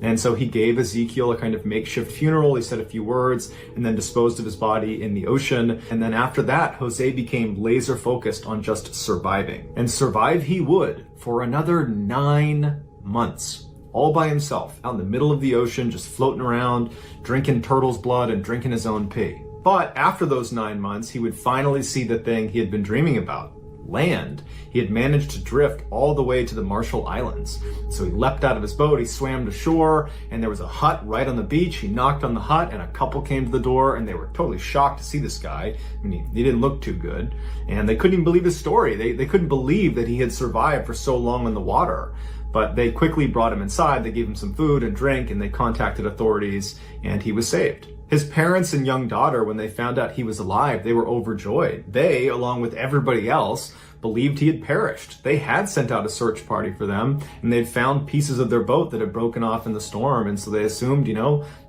And so he gave Ezekiel a kind of makeshift funeral. He said a few words and then disposed of his body in the ocean. And then after that, Jose became laser focused on just surviving. And survive he would for another 9 months, all by himself, out in the middle of the ocean, just floating around, drinking turtle's blood and drinking his own pee. But after those 9 months, he would finally see the thing he had been dreaming about. Land. He had managed to drift all the way to the Marshall Islands. So he leapt out of his boat, he swam to shore, and there was a hut right on the beach. He knocked on the hut and a couple came to the door, and they were totally shocked to see this guy. I mean, he didn't look too good, and they couldn't even believe his story. They couldn't believe that he had survived for so long in the water. But they quickly brought him inside, they gave him some food and drink, and they contacted authorities, and he was saved. His parents and young daughter, when they found out he was alive, they were overjoyed. They, along with everybody else, believed he had perished. They had sent out a search party for them, and they'd found pieces of their boat that had broken off in the storm, and so they assumed,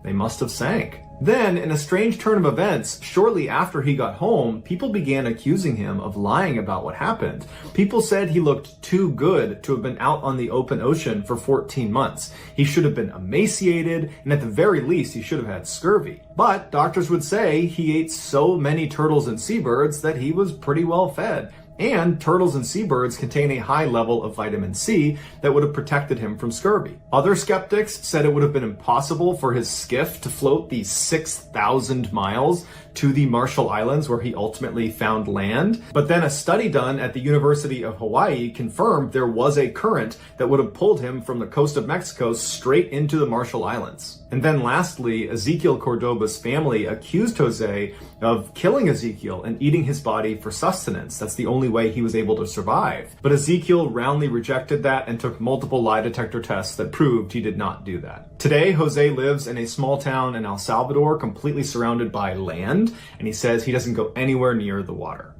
they must have sank. Then, in a strange turn of events, shortly after he got home, people began accusing him of lying about what happened. People said he looked too good to have been out on the open ocean for 14 months. He should have been emaciated, and at the very least, he should have had scurvy. But doctors would say he ate so many turtles and seabirds that he was pretty well fed. And turtles and seabirds contain a high level of vitamin C that would have protected him from scurvy. Other skeptics said it would have been impossible for his skiff to float the 6,000 miles to the Marshall Islands where he ultimately found land. But then a study done at the University of Hawaii confirmed there was a current that would have pulled him from the coast of Mexico straight into the Marshall Islands. And then lastly, Ezekiel Cordoba's family accused Jose of killing Ezekiel and eating his body for sustenance. That's the only way he was able to survive. But Ezekiel roundly rejected that and took multiple lie detector tests that proved he did not do that. Today, Jose lives in a small town in El Salvador, completely surrounded by land, and he says he doesn't go anywhere near the water.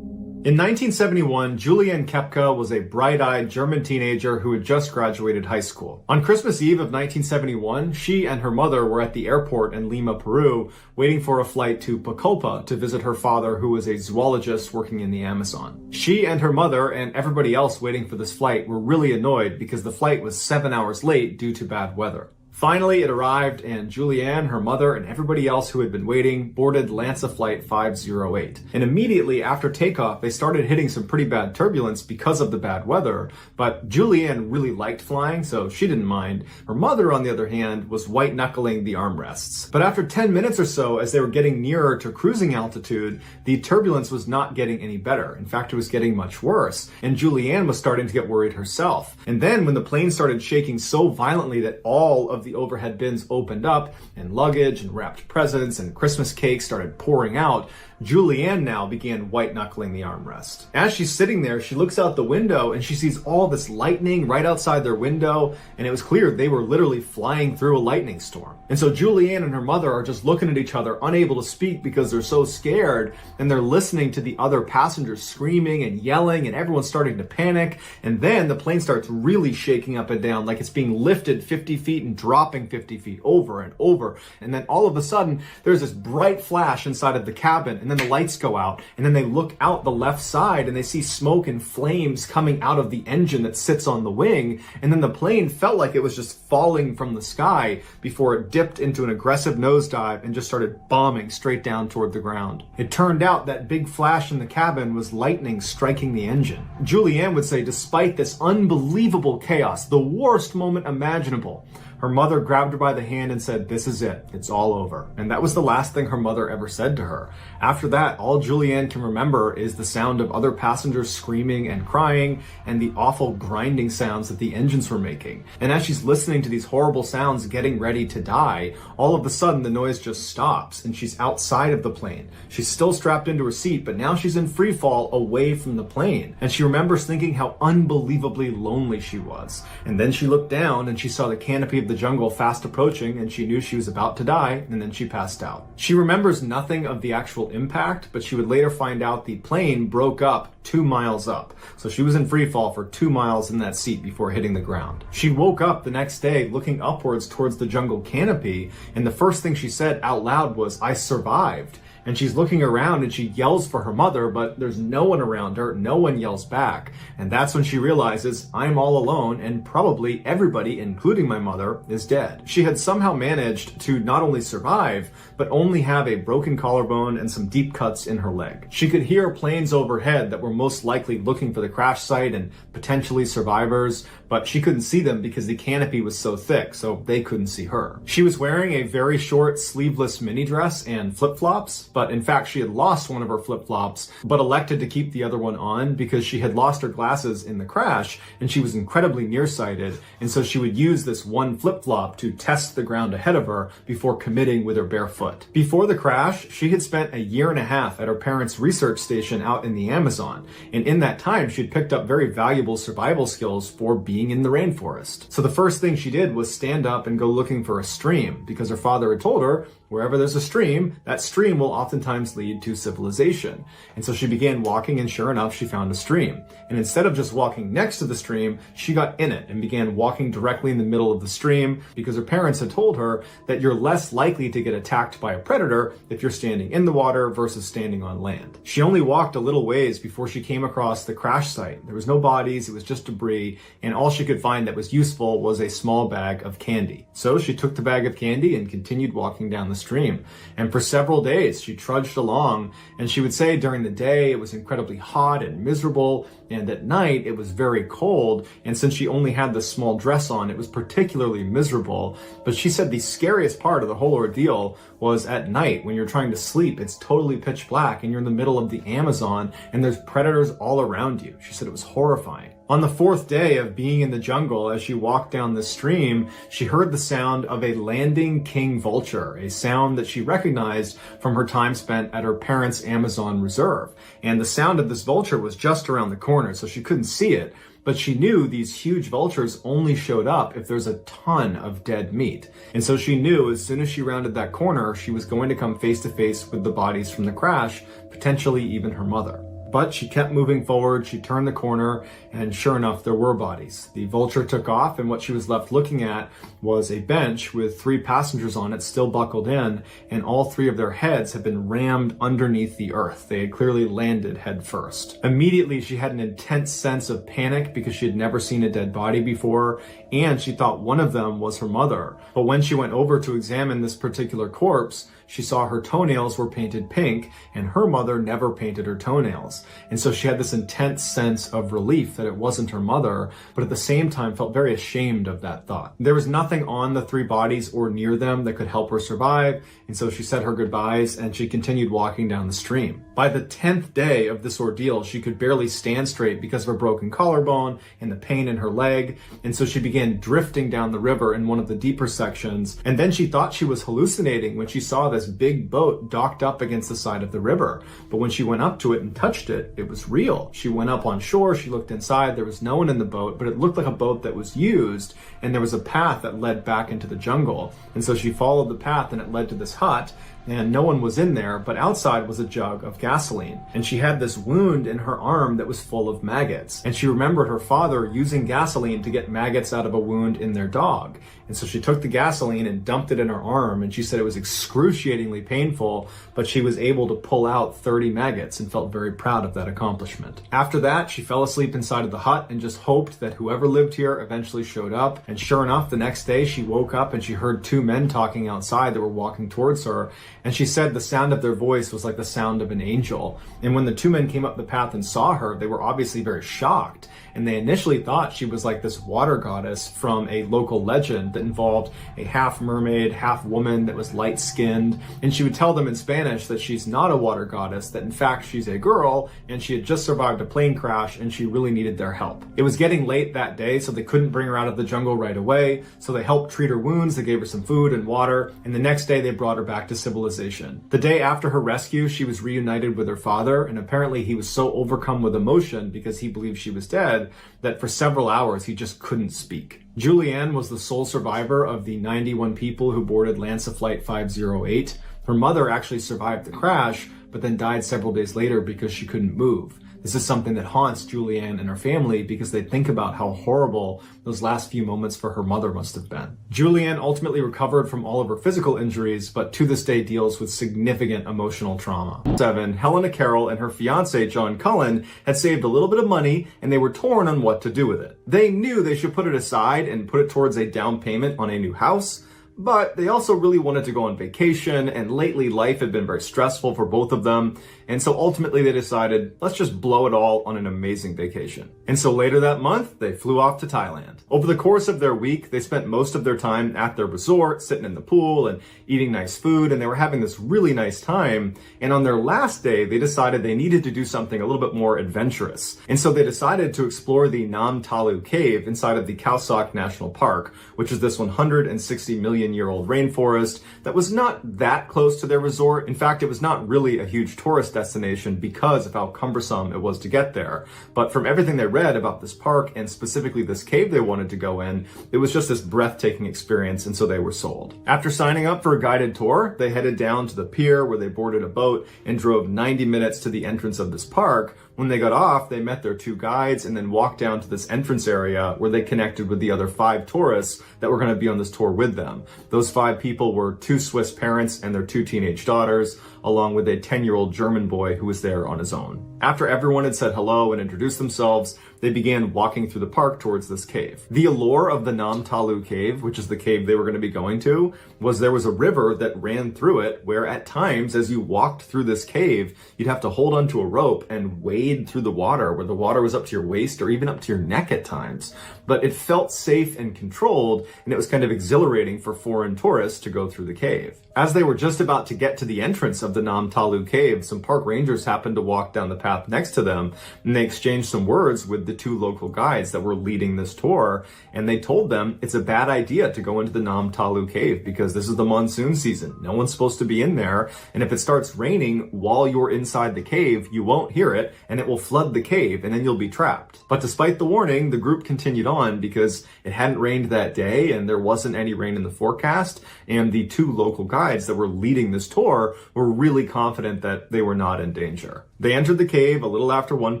In 1971, Juliane Kepka was a bright-eyed German teenager who had just graduated high school. On Christmas Eve of 1971, she and her mother were at the airport in Lima, Peru, waiting for a flight to Pucallpa to visit her father, who was a zoologist working in the Amazon. She and her mother and everybody else waiting for this flight were really annoyed because the flight was 7 hours late due to bad weather. Finally, it arrived, and Juliane, her mother, and everybody else who had been waiting boarded LANSA Flight 508. And immediately after takeoff, they started hitting some pretty bad turbulence because of the bad weather. But Juliane really liked flying, so she didn't mind. Her mother, on the other hand, was white-knuckling the armrests. But after 10 minutes or so, as they were getting nearer to cruising altitude, the turbulence was not getting any better. In fact, it was getting much worse. And Juliane was starting to get worried herself. And then when the plane started shaking so violently that all of the overhead bins opened up and luggage and wrapped presents and Christmas cake started pouring out, Juliane now began white-knuckling the armrest. As she's sitting there, she looks out the window and she sees all this lightning right outside their window, and it was clear they were literally flying through a lightning storm. And so Juliane and her mother are just looking at each other, unable to speak because they're so scared, and they're listening to the other passengers screaming and yelling, and everyone's starting to panic. And then the plane starts really shaking up and down like it's being lifted 50 feet and dropping 50 feet over and over. And then all of a sudden, there's this bright flash inside of the cabin, and then the lights go out, and then they look out the left side and they see smoke and flames coming out of the engine that sits on the wing, and then the plane felt like it was just falling from the sky before it dipped into an aggressive nosedive and just started bombing straight down toward the ground. It turned out that big flash in the cabin was lightning striking the engine. Juliane would say, despite this unbelievable chaos, the worst moment imaginable, her mother grabbed her by the hand and said, "This is it. It's all over." And that was the last thing her mother ever said to her. After that, all Juliane can remember is the sound of other passengers screaming and crying and the awful grinding sounds that the engines were making. And as she's listening to these horrible sounds getting ready to die, all of a sudden the noise just stops and she's outside of the plane. She's still strapped into her seat, but now she's in free fall away from the plane. And she remembers thinking how unbelievably lonely she was. And then she looked down and she saw the canopy of the jungle fast approaching, and she knew she was about to die, and then she passed out. She remembers nothing of the actual impact, but she would later find out the plane broke up 2 miles up. So she was in free fall for 2 miles in that seat before hitting the ground. She woke up the next day looking upwards towards the jungle canopy, and the first thing she said out loud was, "I survived." And she's looking around and she yells for her mother, but there's no one around her. No one yells back. And that's when she realizes, I'm all alone, and probably everybody, including my mother, is dead. She had somehow managed to not only survive, but only have a broken collarbone and some deep cuts in her leg. She could hear planes overhead that were most likely looking for the crash site and potentially survivors, but she couldn't see them because the canopy was so thick, so they couldn't see her. She was wearing a very short sleeveless mini dress and flip-flops, but in fact she had lost one of her flip-flops, but elected to keep the other one on because she had lost her glasses in the crash and she was incredibly nearsighted, and so she would use this one flip-flop to test the ground ahead of her before committing with her bare foot. Before the crash, she had spent 1.5 years at her parents' research station out in the Amazon, and in that time she'd picked up very valuable survival skills for being in the rainforest. So the first thing she did was stand up and go looking for a stream because her father had told her, wherever there's a stream, that stream will oftentimes lead to civilization. And so she began walking, and sure enough, she found a stream. And instead of just walking next to the stream, she got in it and began walking directly in the middle of the stream, because her parents had told her that you're less likely to get attacked by a predator if you're standing in the water versus standing on land. She only walked a little ways before she came across the crash site. There was no bodies, it was just debris, and all she could find that was useful was a small bag of candy. So she took the bag of candy and continued walking down the stream. And for several days, she trudged along, and she would say during the day it was incredibly hot and miserable, and at night it was very cold, and since she only had this small dress on, it was particularly miserable. But she said the scariest part of the whole ordeal was at night when you're trying to sleep. It's totally pitch black and you're in the middle of the Amazon and there's predators all around you. She said it was horrifying. On the fourth day of being in the jungle, as she walked down the stream, she heard the sound of a landing king vulture, a sound that she recognized from her time spent at her parents' Amazon reserve. And the sound of this vulture was just around the corner, so she couldn't see it. But she knew these huge vultures only showed up if there's a ton of dead meat. And so she knew as soon as she rounded that corner, she was going to come face to face with the bodies from the crash, potentially even her mother. But she kept moving forward, she turned the corner, and sure enough, there were bodies. The vulture took off, and what she was left looking at was a bench with 3 passengers on it still buckled in, and all 3 of their heads had been rammed underneath the earth. They had clearly landed head first. Immediately, she had an intense sense of panic because she had never seen a dead body before, and she thought one of them was her mother. But when she went over to examine this particular corpse, she saw her toenails were painted pink, and her mother never painted her toenails. And so she had this intense sense of relief that it wasn't her mother, but at the same time felt very ashamed of that thought. There was nothing on the 3 bodies or near them that could help her survive, and so she said her goodbyes and she continued walking down the stream. By the 10th day of this ordeal, she could barely stand straight because of a broken collarbone and the pain in her leg, and so she began drifting down the river in one of the deeper sections, and then she thought she was hallucinating when she saw this big boat docked up against the side of the river. But when she went up to it and touched it, it was real. She went up on shore, she looked inside, there was no one in the boat, but it looked like a boat that was used, and there was a path that led back into the jungle. And so she followed the path and it led to this hut, and no one was in there, but outside was a jug of gasoline. And she had this wound in her arm that was full of maggots. And she remembered her father using gasoline to get maggots out of a wound in their dog. And so she took the gasoline and dumped it in her arm, and she said it was excruciatingly painful, but she was able to pull out 30 maggots and felt very proud of that accomplishment. After that, she fell asleep inside of the hut and just hoped that whoever lived here eventually showed up. And sure enough, the next day she woke up and she heard 2 men talking outside that were walking towards her. And she said the sound of their voice was like the sound of an angel. And when the 2 men came up the path and saw her, they were obviously very shocked. And they initially thought she was like this water goddess from a local legend that involved a half mermaid, half woman that was light-skinned. And she would tell them in Spanish that she's not a water goddess, that in fact she's a girl, and she had just survived a plane crash and she really needed their help. It was getting late that day, so they couldn't bring her out of the jungle right away. So they helped treat her wounds, they gave her some food and water, and the next day they brought her back to civilization. The day after her rescue, she was reunited with her father, and apparently he was so overcome with emotion because he believed she was dead that for several hours he just couldn't speak. Julianne was the sole survivor of the 91 people who boarded Lanza Flight 508. Her mother actually survived the crash, but then died several days later because she couldn't move. This is something that haunts Julianne and her family because they think about how horrible those last few moments for her mother must have been. Julianne ultimately recovered from all of her physical injuries, but to this day deals with significant emotional trauma. 7. Helena Carroll and her fiance, John Cullen, had saved a little bit of money and they were torn on what to do with it. They knew they should put it aside and put it towards a down payment on a new house, but they also really wanted to go on vacation, and lately life had been very stressful for both of them, and so ultimately they decided, let's just blow it all on an amazing vacation. And so later that month, they flew off to Thailand. Over the course of their week, they spent most of their time at their resort, sitting in the pool and eating nice food, and they were having this really nice time. And on their last day, they decided they needed to do something a little bit more adventurous. And so they decided to explore the Nam Talu cave inside of the Khao Sok National Park, which is this 160 million year old rainforest that was not that close to their resort. In fact, it was not really a huge tourist destination because of how cumbersome it was to get there. But from everything they read about this park and specifically this cave they wanted to go in, it was just this breathtaking experience, and so they were sold. After signing up for a guided tour, they headed down to the pier where they boarded a boat and drove 90 minutes to the entrance of this park. When they got off, they met their 2 guides and then walked down to this entrance area where they connected with the other 5 tourists that were going to be on this tour with them. Those 5 people were 2 Swiss parents and their 2 teenage daughters, along with a 10-year-old German boy who was there on his own. After everyone had said hello and introduced themselves, they began walking through the park towards this cave. The allure of the Nam Talu cave, which is the cave they were going to be going to, was there was a river that ran through it where at times as you walked through this cave, you'd have to hold onto a rope and wade through the water where the water was up to your waist or even up to your neck at times. But it felt safe and controlled, and it was kind of exhilarating for foreign tourists to go through the cave. As they were just about to get to the entrance of the Nam Talu cave, some park rangers happened to walk down the path next to them, and they exchanged some words with the 2 local guides that were leading this tour, and they told them it's a bad idea to go into the Nam Talu cave because this is the monsoon season. No one's supposed to be in there, and if it starts raining while you're inside the cave, you won't hear it, and it will flood the cave, and then you'll be trapped. But despite the warning, the group continued on because it hadn't rained that day, and there wasn't any rain in the forecast, and the 2 local guides that were leading this tour were really confident that they were not in danger. They entered the cave a little after 1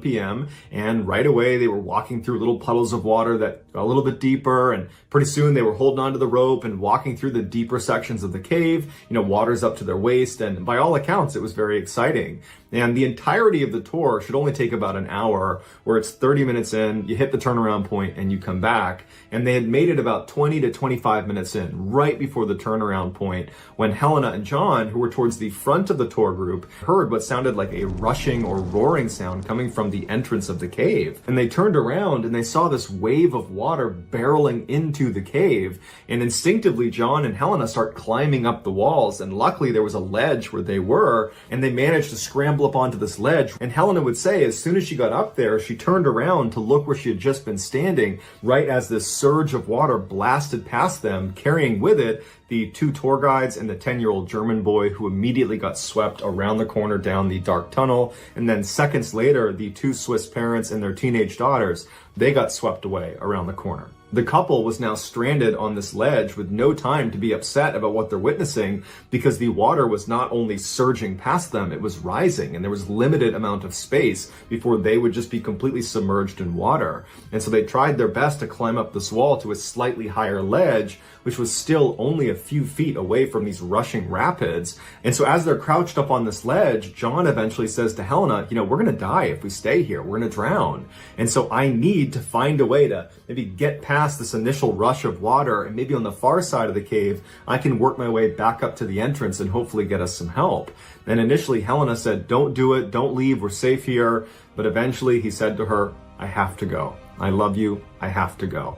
p.m. and right away they were walking through little puddles of water that got a little bit deeper, and pretty soon they were holding onto the rope and walking through the deeper sections of the cave. Water's up to their waist, and by all accounts it was very exciting. And the entirety of the tour should only take about an hour, where it's 30 minutes in, you hit the turnaround point and you come back. And they had made it about 20 to 25 minutes in, right before the turnaround point, when Helena and John, who were towards the front of the tour group, heard what sounded like a rushing or roaring sound coming from the entrance of the cave. And they turned around and they saw this wave of water barreling into the cave. And instinctively, John and Helena start climbing up the walls. And luckily there was a ledge where they were, and they managed to scramble up onto this ledge. And Helena would say as soon as she got up there, she turned around to look where she had just been standing, right as this surge of water blasted past them, carrying with it the 2 tour guides and the 10-year-old German boy, who immediately got swept around the corner down the dark tunnel. And then seconds later, the 2 Swiss parents and their teenage daughters, they got swept away around the corner. The couple was now stranded on this ledge with no time to be upset about what they're witnessing, because the water was not only surging past them, it was rising, and there was limited amount of space before they would just be completely submerged in water. And so they tried their best to climb up this wall to a slightly higher ledge, which was still only a few feet away from these rushing rapids. And so as they're crouched up on this ledge, John eventually says to Helena, we're gonna die if we stay here, we're gonna drown. And so I need to find a way to maybe get past this initial rush of water, and maybe on the far side of the cave, I can work my way back up to the entrance and hopefully get us some help. And initially Helena said, don't do it, don't leave, we're safe here. But eventually he said to her, I have to go. I love you, I have to go.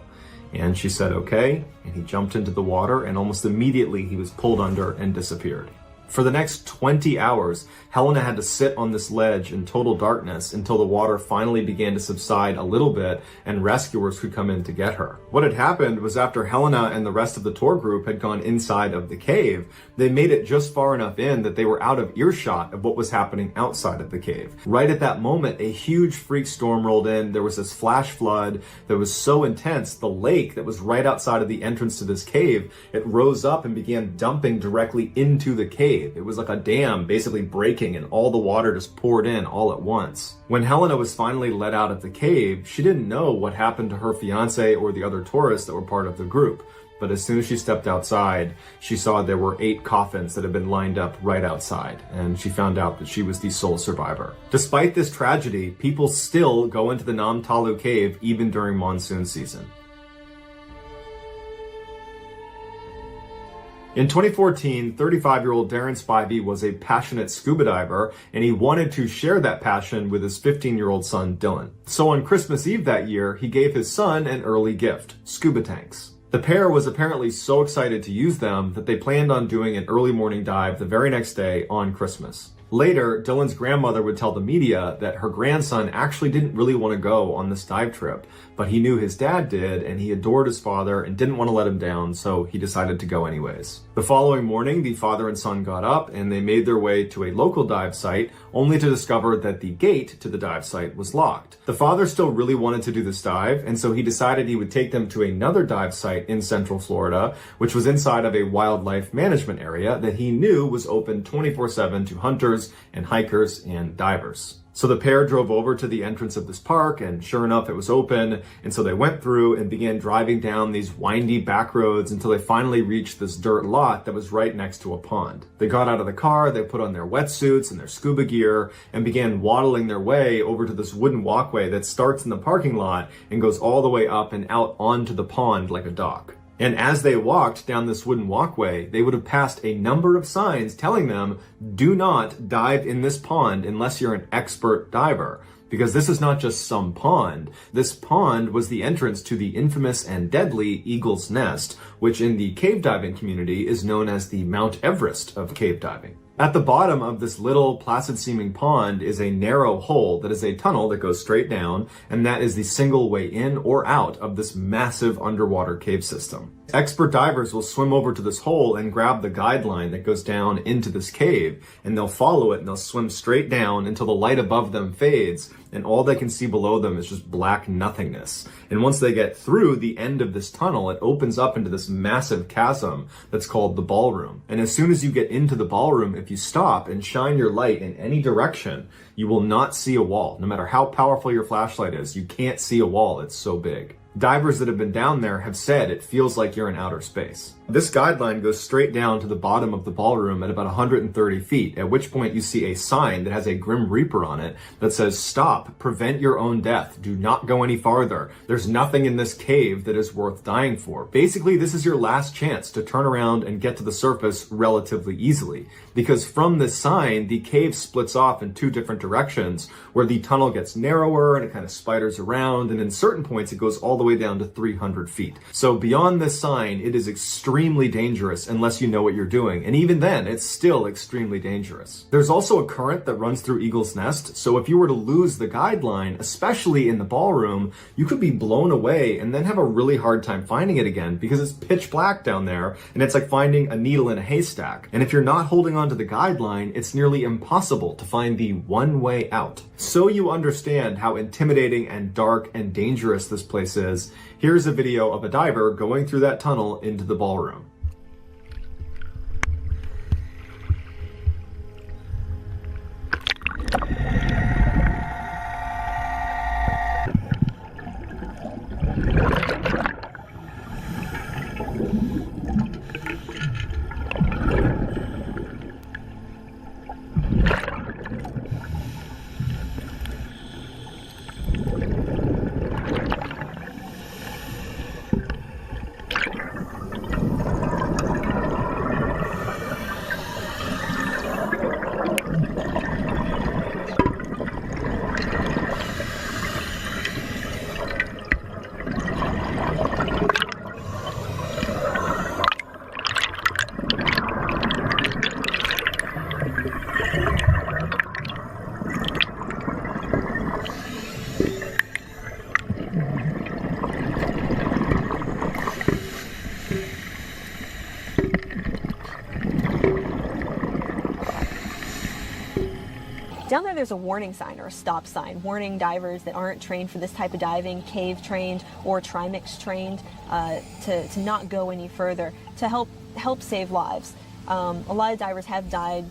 And she said, okay, and he jumped into the water, and almost immediately he was pulled under and disappeared. For the next 20 hours, Helena had to sit on this ledge in total darkness until the water finally began to subside a little bit and rescuers could come in to get her. What had happened was, after Helena and the rest of the tour group had gone inside of the cave, they made it just far enough in that they were out of earshot of what was happening outside of the cave. Right at that moment, a huge freak storm rolled in. There was this flash flood that was so intense, the lake that was right outside of the entrance to this cave, it rose up and began dumping directly into the cave. It was like a dam basically breaking, and all the water just poured in all at once. When Helena was finally let out of the cave, she didn't know what happened to her fiance or the other tourists that were part of the group. But as soon as she stepped outside, she saw there were 8 coffins that had been lined up right outside, and she found out that she was the sole survivor. Despite this tragedy, people still go into the Nam Talu cave even during monsoon season. In 2014, 35-year-old Darren Spivey was a passionate scuba diver, and he wanted to share that passion with his 15-year-old son, Dylan. So on Christmas Eve that year, he gave his son an early gift, scuba tanks. The pair was apparently so excited to use them that they planned on doing an early morning dive the very next day on Christmas. Later, Dylan's grandmother would tell the media that her grandson actually didn't really want to go on this dive trip, but he knew his dad did, and he adored his father and didn't want to let him down, so he decided to go anyways. The following morning, the father and son got up and they made their way to a local dive site, only to discover that the gate to the dive site was locked. The father still really wanted to do this dive, and so he decided he would take them to another dive site in Central Florida, which was inside of a wildlife management area that he knew was open 24/7 to hunters and hikers and divers. So the pair drove over to the entrance of this park, and sure enough, it was open. And so they went through and began driving down these windy back roads until they finally reached this dirt lot that was right next to a pond. They got out of the car, they put on their wetsuits and their scuba gear, and began waddling their way over to this wooden walkway that starts in the parking lot and goes all the way up and out onto the pond like a dock. And as they walked down this wooden walkway, they would have passed a number of signs telling them, do not dive in this pond unless you're an expert diver. Because this is not just some pond. This pond was the entrance to the infamous and deadly Eagle's Nest, which in the cave diving community is known as the Mount Everest of cave diving. At the bottom of this little placid-seeming pond is a narrow hole that is a tunnel that goes straight down, and that is the single way in or out of this massive underwater cave system. Expert divers will swim over to this hole and grab the guideline that goes down into this cave, and they'll follow it and they'll swim straight down until the light above them fades, and all they can see below them is just black nothingness. And once they get through the end of this tunnel, it opens up into this massive chasm that's called the ballroom. And as soon as you get into the ballroom, if you stop and shine your light in any direction, you will not see a wall. No matter how powerful your flashlight is, you can't see a wall. It's so big. Divers that have been down there have said it feels like you're in outer space. This guideline goes straight down to the bottom of the ballroom at about 130 feet, at which point you see a sign that has a Grim Reaper on it that says, "Stop, prevent your own death, do not go any farther. There's nothing in this cave that is worth dying for." Basically, this is your last chance to turn around and get to the surface relatively easily, because from this sign, the cave splits off in two different directions, where the tunnel gets narrower and it kind of spiders around, and in certain points it goes all the way down to 300 feet. So beyond this sign, it is extremely dangerous unless you know what you're doing. And even then, it's still extremely dangerous. There's also a current that runs through Eagle's Nest. So if you were to lose the guideline, especially in the ballroom, you could be blown away and then have a really hard time finding it again because it's pitch black down there and it's like finding a needle in a haystack. And if you're not holding on to the guideline, it's nearly impossible to find the one way out. So you understand how intimidating and dark and dangerous this place is. Here's a video of a diver going through that tunnel into the ballroom. Down there's a warning sign or a stop sign, warning divers that aren't trained for this type of diving, cave trained or trimix trained, to not go any further, to help save lives. A lot of divers have died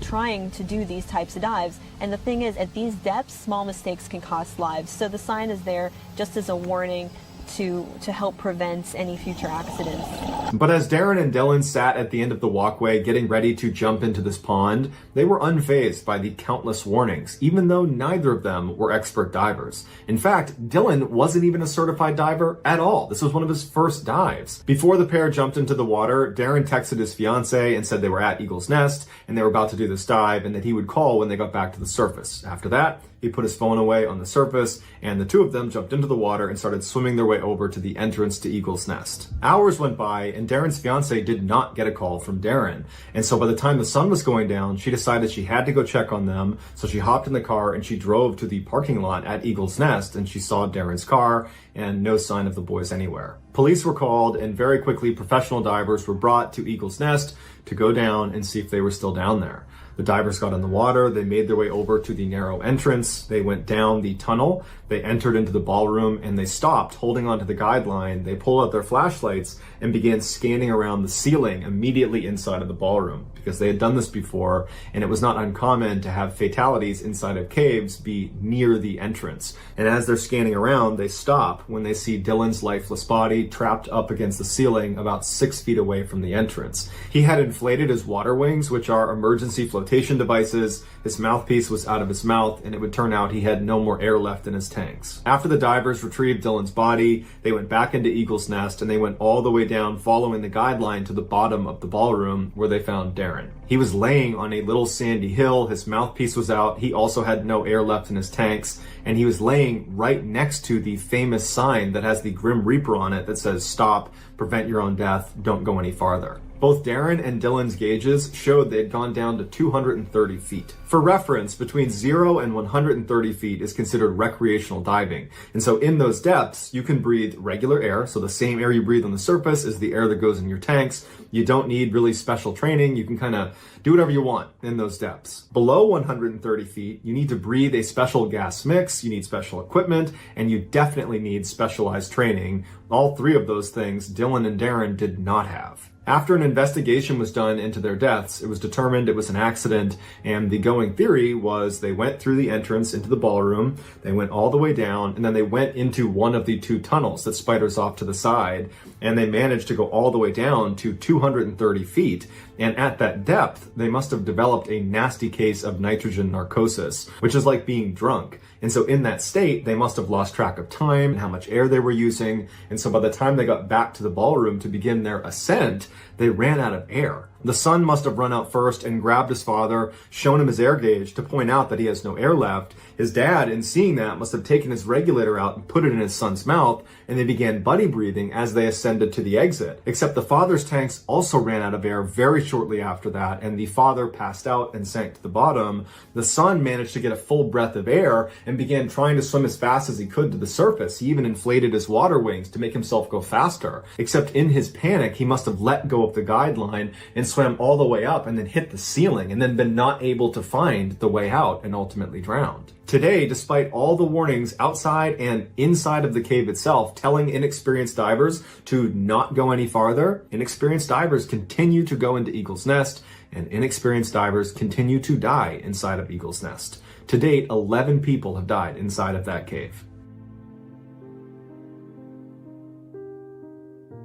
trying to do these types of dives, and the thing is, at these depths, small mistakes can cost lives. So the sign is there just as a warning to help prevent any future accidents. But as Darren and Dylan sat at the end of the walkway getting ready to jump into this pond, they were unfazed by the countless warnings, even though neither of them were expert divers. In fact, Dylan wasn't even a certified diver at all. This was one of his first dives. Before the pair jumped into the water, Darren texted his fiance and said they were at Eagle's Nest and they were about to do this dive and that he would call when they got back to the surface. After that, he put his phone away on the surface, and the two of them jumped into the water and started swimming their way over to the entrance to Eagle's Nest. Hours went by, and Darren's fiance did not get a call from Darren. And so by the time the sun was going down, she decided she had to go check on them. So she hopped in the car and she drove to the parking lot at Eagle's Nest, and she saw Darren's car and no sign of the boys anywhere. Police were called, and very quickly professional divers were brought to Eagle's Nest to go down and see if they were still down there. The divers got in the water, they made their way over to the narrow entrance, they went down the tunnel, they entered into the ballroom, and they stopped, holding onto the guideline. They pulled out their flashlights and began scanning around the ceiling immediately inside of the ballroom, because they had done this before, and it was not uncommon to have fatalities inside of caves be near the entrance. And as they're scanning around, they stop when they see Dylan's lifeless body trapped up against the ceiling about 6 feet away from the entrance. He had inflated his water wings, which are emergency flotation devices. His mouthpiece was out of his mouth, and it would turn out he had no more air left in his tanks. After the divers retrieved Dylan's body, they went back into Eagle's Nest, and they went all the way down following the guideline to the bottom of the ballroom, where they found Darren. He was laying on a little sandy hill, his mouthpiece was out, he also had no air left in his tanks, and he was laying right next to the famous sign that has the Grim Reaper on it that says, "Stop, prevent your own death, don't go any farther." Both Darren and Dylan's gauges showed they had gone down to 230 feet. For reference, between 0 and 130 feet is considered recreational diving. And so in those depths, you can breathe regular air. So the same air you breathe on the surface is the air that goes in your tanks. You don't need really special training. You can kind of do whatever you want in those depths. Below 130 feet, you need to breathe a special gas mix, you need special equipment, and you definitely need specialized training. All three of those things Dylan and Darren did not have. After an investigation was done into their deaths, it was determined it was an accident, and the going theory was they went through the entrance into the ballroom, they went all the way down, and then they went into one of the two tunnels that spiders off to the side, and they managed to go all the way down to 230 feet. And at that depth, they must have developed a nasty case of nitrogen narcosis, which is like being drunk. And so in that state, they must have lost track of time and how much air they were using. And so by the time they got back to the ballroom to begin their ascent, they ran out of air. The son must have run out first and grabbed his father, shown him his air gauge to point out that he has no air left. His dad, in seeing that, must have taken his regulator out and put it in his son's mouth, and they began buddy breathing as they ascended to the exit. Except the father's tanks also ran out of air very shortly after that, and the father passed out and sank to the bottom. The son managed to get a full breath of air and began trying to swim as fast as he could to the surface. He even inflated his water wings to make himself go faster. Except in his panic, he must have let go of the guideline and swam all the way up and then hit the ceiling and then been not able to find the way out and ultimately drowned. Today, despite all the warnings outside and inside of the cave itself telling inexperienced divers to not go any farther, inexperienced divers continue to go into Eagle's Nest, and inexperienced divers continue to die inside of Eagle's Nest. To date, 11 people have died inside of that cave.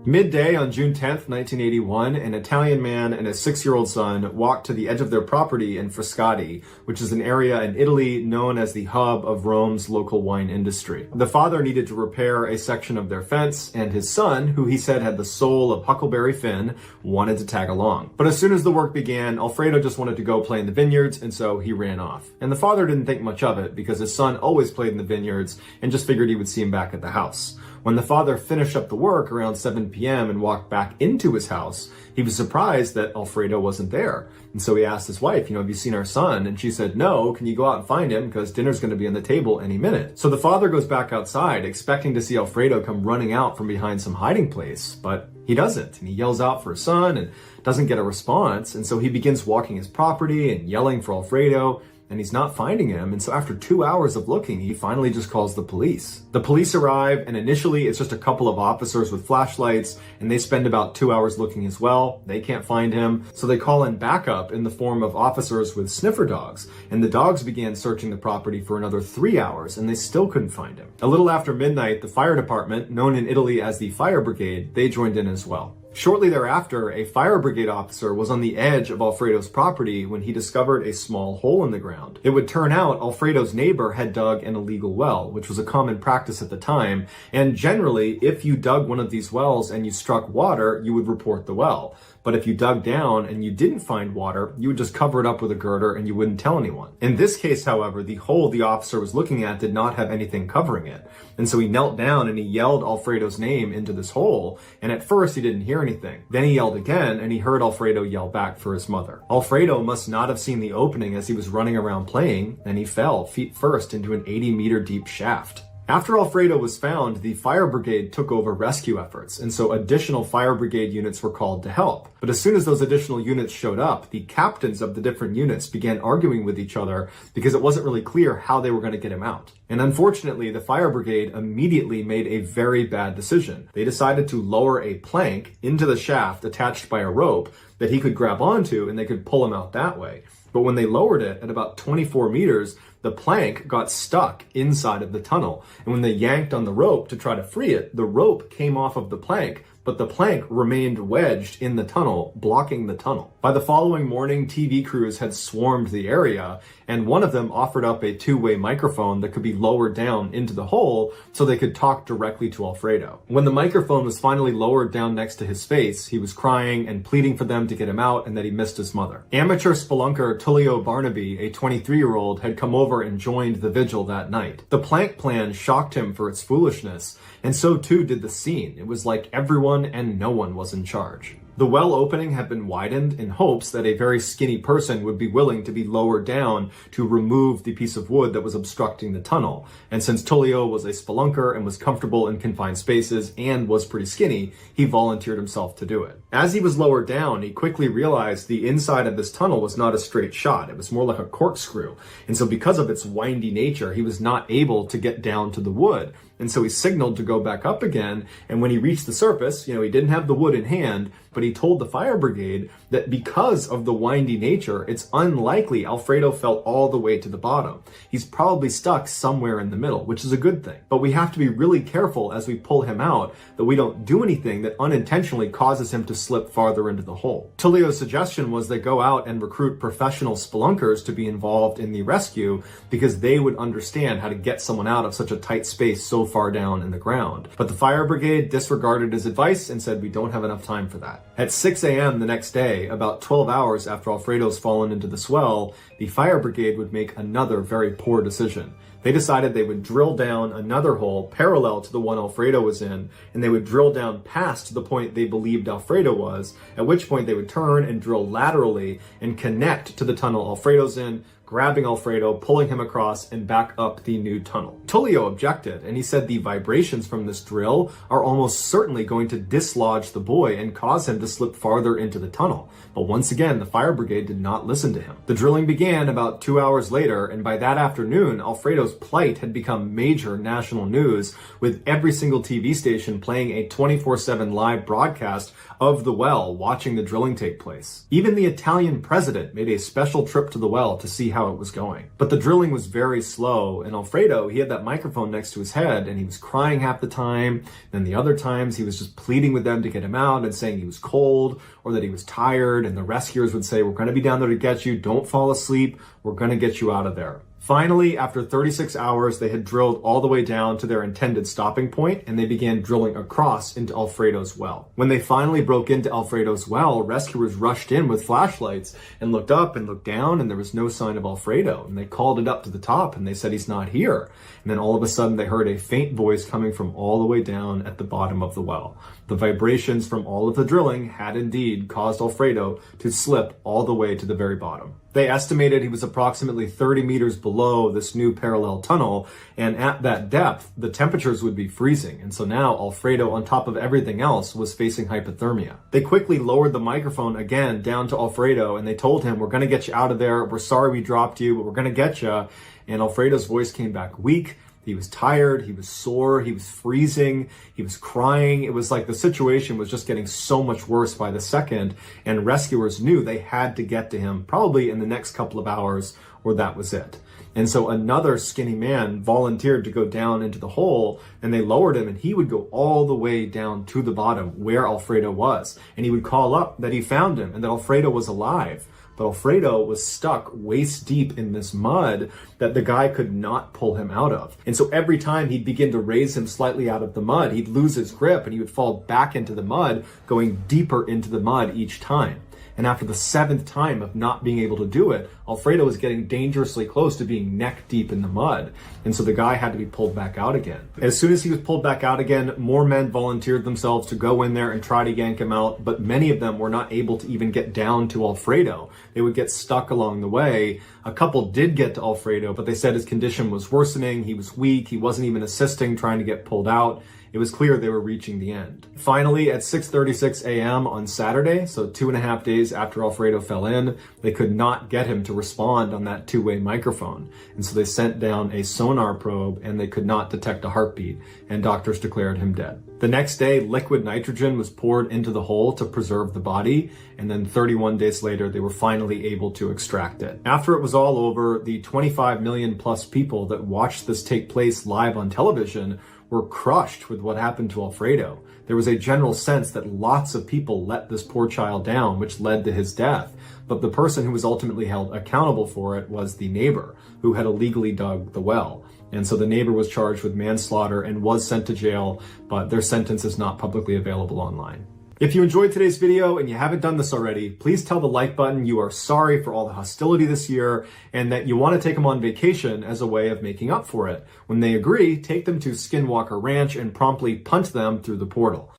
Midday on June 10th, 1981, an Italian man and his 6-year-old son walked to the edge of their property in Frascati, which is an area in Italy known as the hub of Rome's local wine industry. The father needed to repair a section of their fence, and his son, who he said had the soul of Huckleberry Finn, wanted to tag along. But as soon as the work began, Alfredo just wanted to go play in the vineyards, and so he ran off. And the father didn't think much of it because his son always played in the vineyards and just figured he would see him back at the house. When the father finished up the work around 7 p.m. and walked back into his house, he was surprised that Alfredo wasn't there. And so he asked his wife, have you seen our son? And she said, no, can you go out and find him? Because dinner's going to be on the table any minute. So the father goes back outside, expecting to see Alfredo come running out from behind some hiding place, but he doesn't. And he yells out for his son and doesn't get a response. And so he begins walking his property and yelling for Alfredo, and he's not finding him. And so after 2 hours of looking, he finally just calls the police. The police arrive, and initially it's just a couple of officers with flashlights, and they spend about 2 hours looking as well. They can't find him, so they call in backup in the form of officers with sniffer dogs, and the dogs began searching the property for another 3 hours, and they still couldn't find him. A little after midnight, the fire department, known in Italy as the fire brigade, they joined in as well. Shortly thereafter, a fire brigade officer was on the edge of Alfredo's property when he discovered a small hole in the ground. It would turn out Alfredo's neighbor had dug an illegal well, which was a common practice at the time, and generally, if you dug one of these wells and you struck water, you would report the well. But if you dug down and you didn't find water, you would just cover it up with a girder and you wouldn't tell anyone. In this case, however, the hole the officer was looking at did not have anything covering it. And so he knelt down and he yelled Alfredo's name into this hole. And at first he didn't hear anything. Then he yelled again and he heard Alfredo yell back for his mother. Alfredo must not have seen the opening as he was running around playing, and he fell feet first into an 80-meter deep shaft. After Alfredo was found, the fire brigade took over rescue efforts, and so additional fire brigade units were called to help. But as soon as those additional units showed up, the captains of the different units began arguing with each other because it wasn't really clear how they were going to get him out. And unfortunately, the fire brigade immediately made a very bad decision. They decided to lower a plank into the shaft attached by a rope that he could grab onto, and they could pull him out that way. But when they lowered it at about 24 meters, the plank got stuck inside of the tunnel. And when they yanked on the rope to try to free it, the rope came off of the plank, but the plank remained wedged in the tunnel, blocking the tunnel. By the following morning, TV crews had swarmed the area, and one of them offered up a two-way microphone that could be lowered down into the hole so they could talk directly to Alfredo. When the microphone was finally lowered down next to his face, he was crying and pleading for them to get him out and that he missed his mother. Amateur spelunker Tullio Barnaby, a 23-year-old, had come over and joined the vigil that night. The plank plan shocked him for its foolishness, and so too did the scene. It was like everyone and no one was in charge. The well opening had been widened in hopes that a very skinny person would be willing to be lowered down to remove the piece of wood that was obstructing the tunnel. And since Tullio was a spelunker and was comfortable in confined spaces and was pretty skinny, he volunteered himself to do it. As he was lowered down, he quickly realized the inside of this tunnel was not a straight shot. It was more like a corkscrew. And so because of its windy nature, he was not able to get down to the wood. And so he signaled to go back up again. And when he reached the surface, he didn't have the wood in hand, but he told the fire brigade that because of the windy nature, it's unlikely Alfredo fell all the way to the bottom. He's probably stuck somewhere in the middle, which is a good thing. But we have to be really careful as we pull him out that we don't do anything that unintentionally causes him to slip farther into the hole. Tullio's suggestion was they go out and recruit professional spelunkers to be involved in the rescue because they would understand how to get someone out of such a tight space so far down in the ground. But the fire brigade disregarded his advice and said, we don't have enough time for that. At 6 a.m. the next day, about 12 hours after Alfredo's fallen into the swell, the fire brigade would make another very poor decision. They decided they would drill down another hole parallel to the one Alfredo was in, and they would drill down past the point they believed Alfredo was, at which point they would turn and drill laterally and connect to the tunnel Alfredo's in, grabbing Alfredo, pulling him across, and back up the new tunnel. Tullio objected, and he said the vibrations from this drill are almost certainly going to dislodge the boy and cause him to slip farther into the tunnel. But once again, the fire brigade did not listen to him. The drilling began about 2 hours later, and by that afternoon, Alfredo's plight had become major national news, with every single TV station playing a 24/7 live broadcast of the well, watching the drilling take place. Even the Italian president made a special trip to the well to see how it was going. But the drilling was very slow, and Alfredo, he had that microphone next to his head, and he was crying half the time. Then the other times, he was just pleading with them to get him out and saying he was cold or that he was tired, and the rescuers would say, we're going to be down there to get you, don't fall asleep, we're going to get you out of there. Finally, after 36 hours, they had drilled all the way down to their intended stopping point, and they began drilling across into Alfredo's well. When they finally broke into Alfredo's well, rescuers rushed in with flashlights and looked up and looked down, and there was no sign of Alfredo. And they called it up to the top, and they said, he's not here. And then all of a sudden, they heard a faint voice coming from all the way down at the bottom of the well. The vibrations from all of the drilling had indeed caused Alfredo to slip all the way to the very bottom. They estimated he was approximately 30 meters below this new parallel tunnel, and at that depth, the temperatures would be freezing. And so now Alfredo, on top of everything else, was facing hypothermia. They quickly lowered the microphone again down to Alfredo, and they told him, we're going to get you out of there. We're sorry we dropped you, but we're going to get you. And Alfredo's voice came back weak. He was tired, he was sore, he was freezing, he was crying. It was like the situation was just getting so much worse by the second, and rescuers knew they had to get to him probably in the next couple of hours, or that was it. And so another skinny man volunteered to go down into the hole, and they lowered him, and he would go all the way down to the bottom where Alfredo was. And he would call up that he found him and that Alfredo was alive. But Alfredo was stuck waist deep in this mud that the guy could not pull him out of. And so every time he'd begin to raise him slightly out of the mud, he'd lose his grip and he would fall back into the mud, going deeper into the mud each time. And after the 7th time of not being able to do it, Alfredo was getting dangerously close to being neck deep in the mud. And so the guy had to be pulled back out again. As soon as he was pulled back out again, more men volunteered themselves to go in there and try to yank him out, but many of them were not able to even get down to Alfredo. They would get stuck along the way. A couple did get to Alfredo, but they said his condition was worsening, he was weak, he wasn't even assisting trying to get pulled out. It was clear they were reaching the end. Finally, at 6:36 a.m. on Saturday, so 2.5 days after Alfredo fell in, they could not get him to respond on that two-way microphone. And so they sent down a sonar probe and they could not detect a heartbeat, and doctors declared him dead. The next day, liquid nitrogen was poured into the hole to preserve the body, and then 31 days later, they were finally able to extract it. After it was all over, the 25 million plus people that watched this take place live on television were crushed with what happened to Alfredo. There was a general sense that lots of people let this poor child down, which led to his death. But the person who was ultimately held accountable for it was the neighbor who had illegally dug the well. And so the neighbor was charged with manslaughter and was sent to jail, but their sentence is not publicly available online. If you enjoyed today's video and you haven't done this already, please tell the like button you are sorry for all the hostility this year and that you want to take them on vacation as a way of making up for it. When they agree, take them to Skinwalker Ranch and promptly punt them through the portal.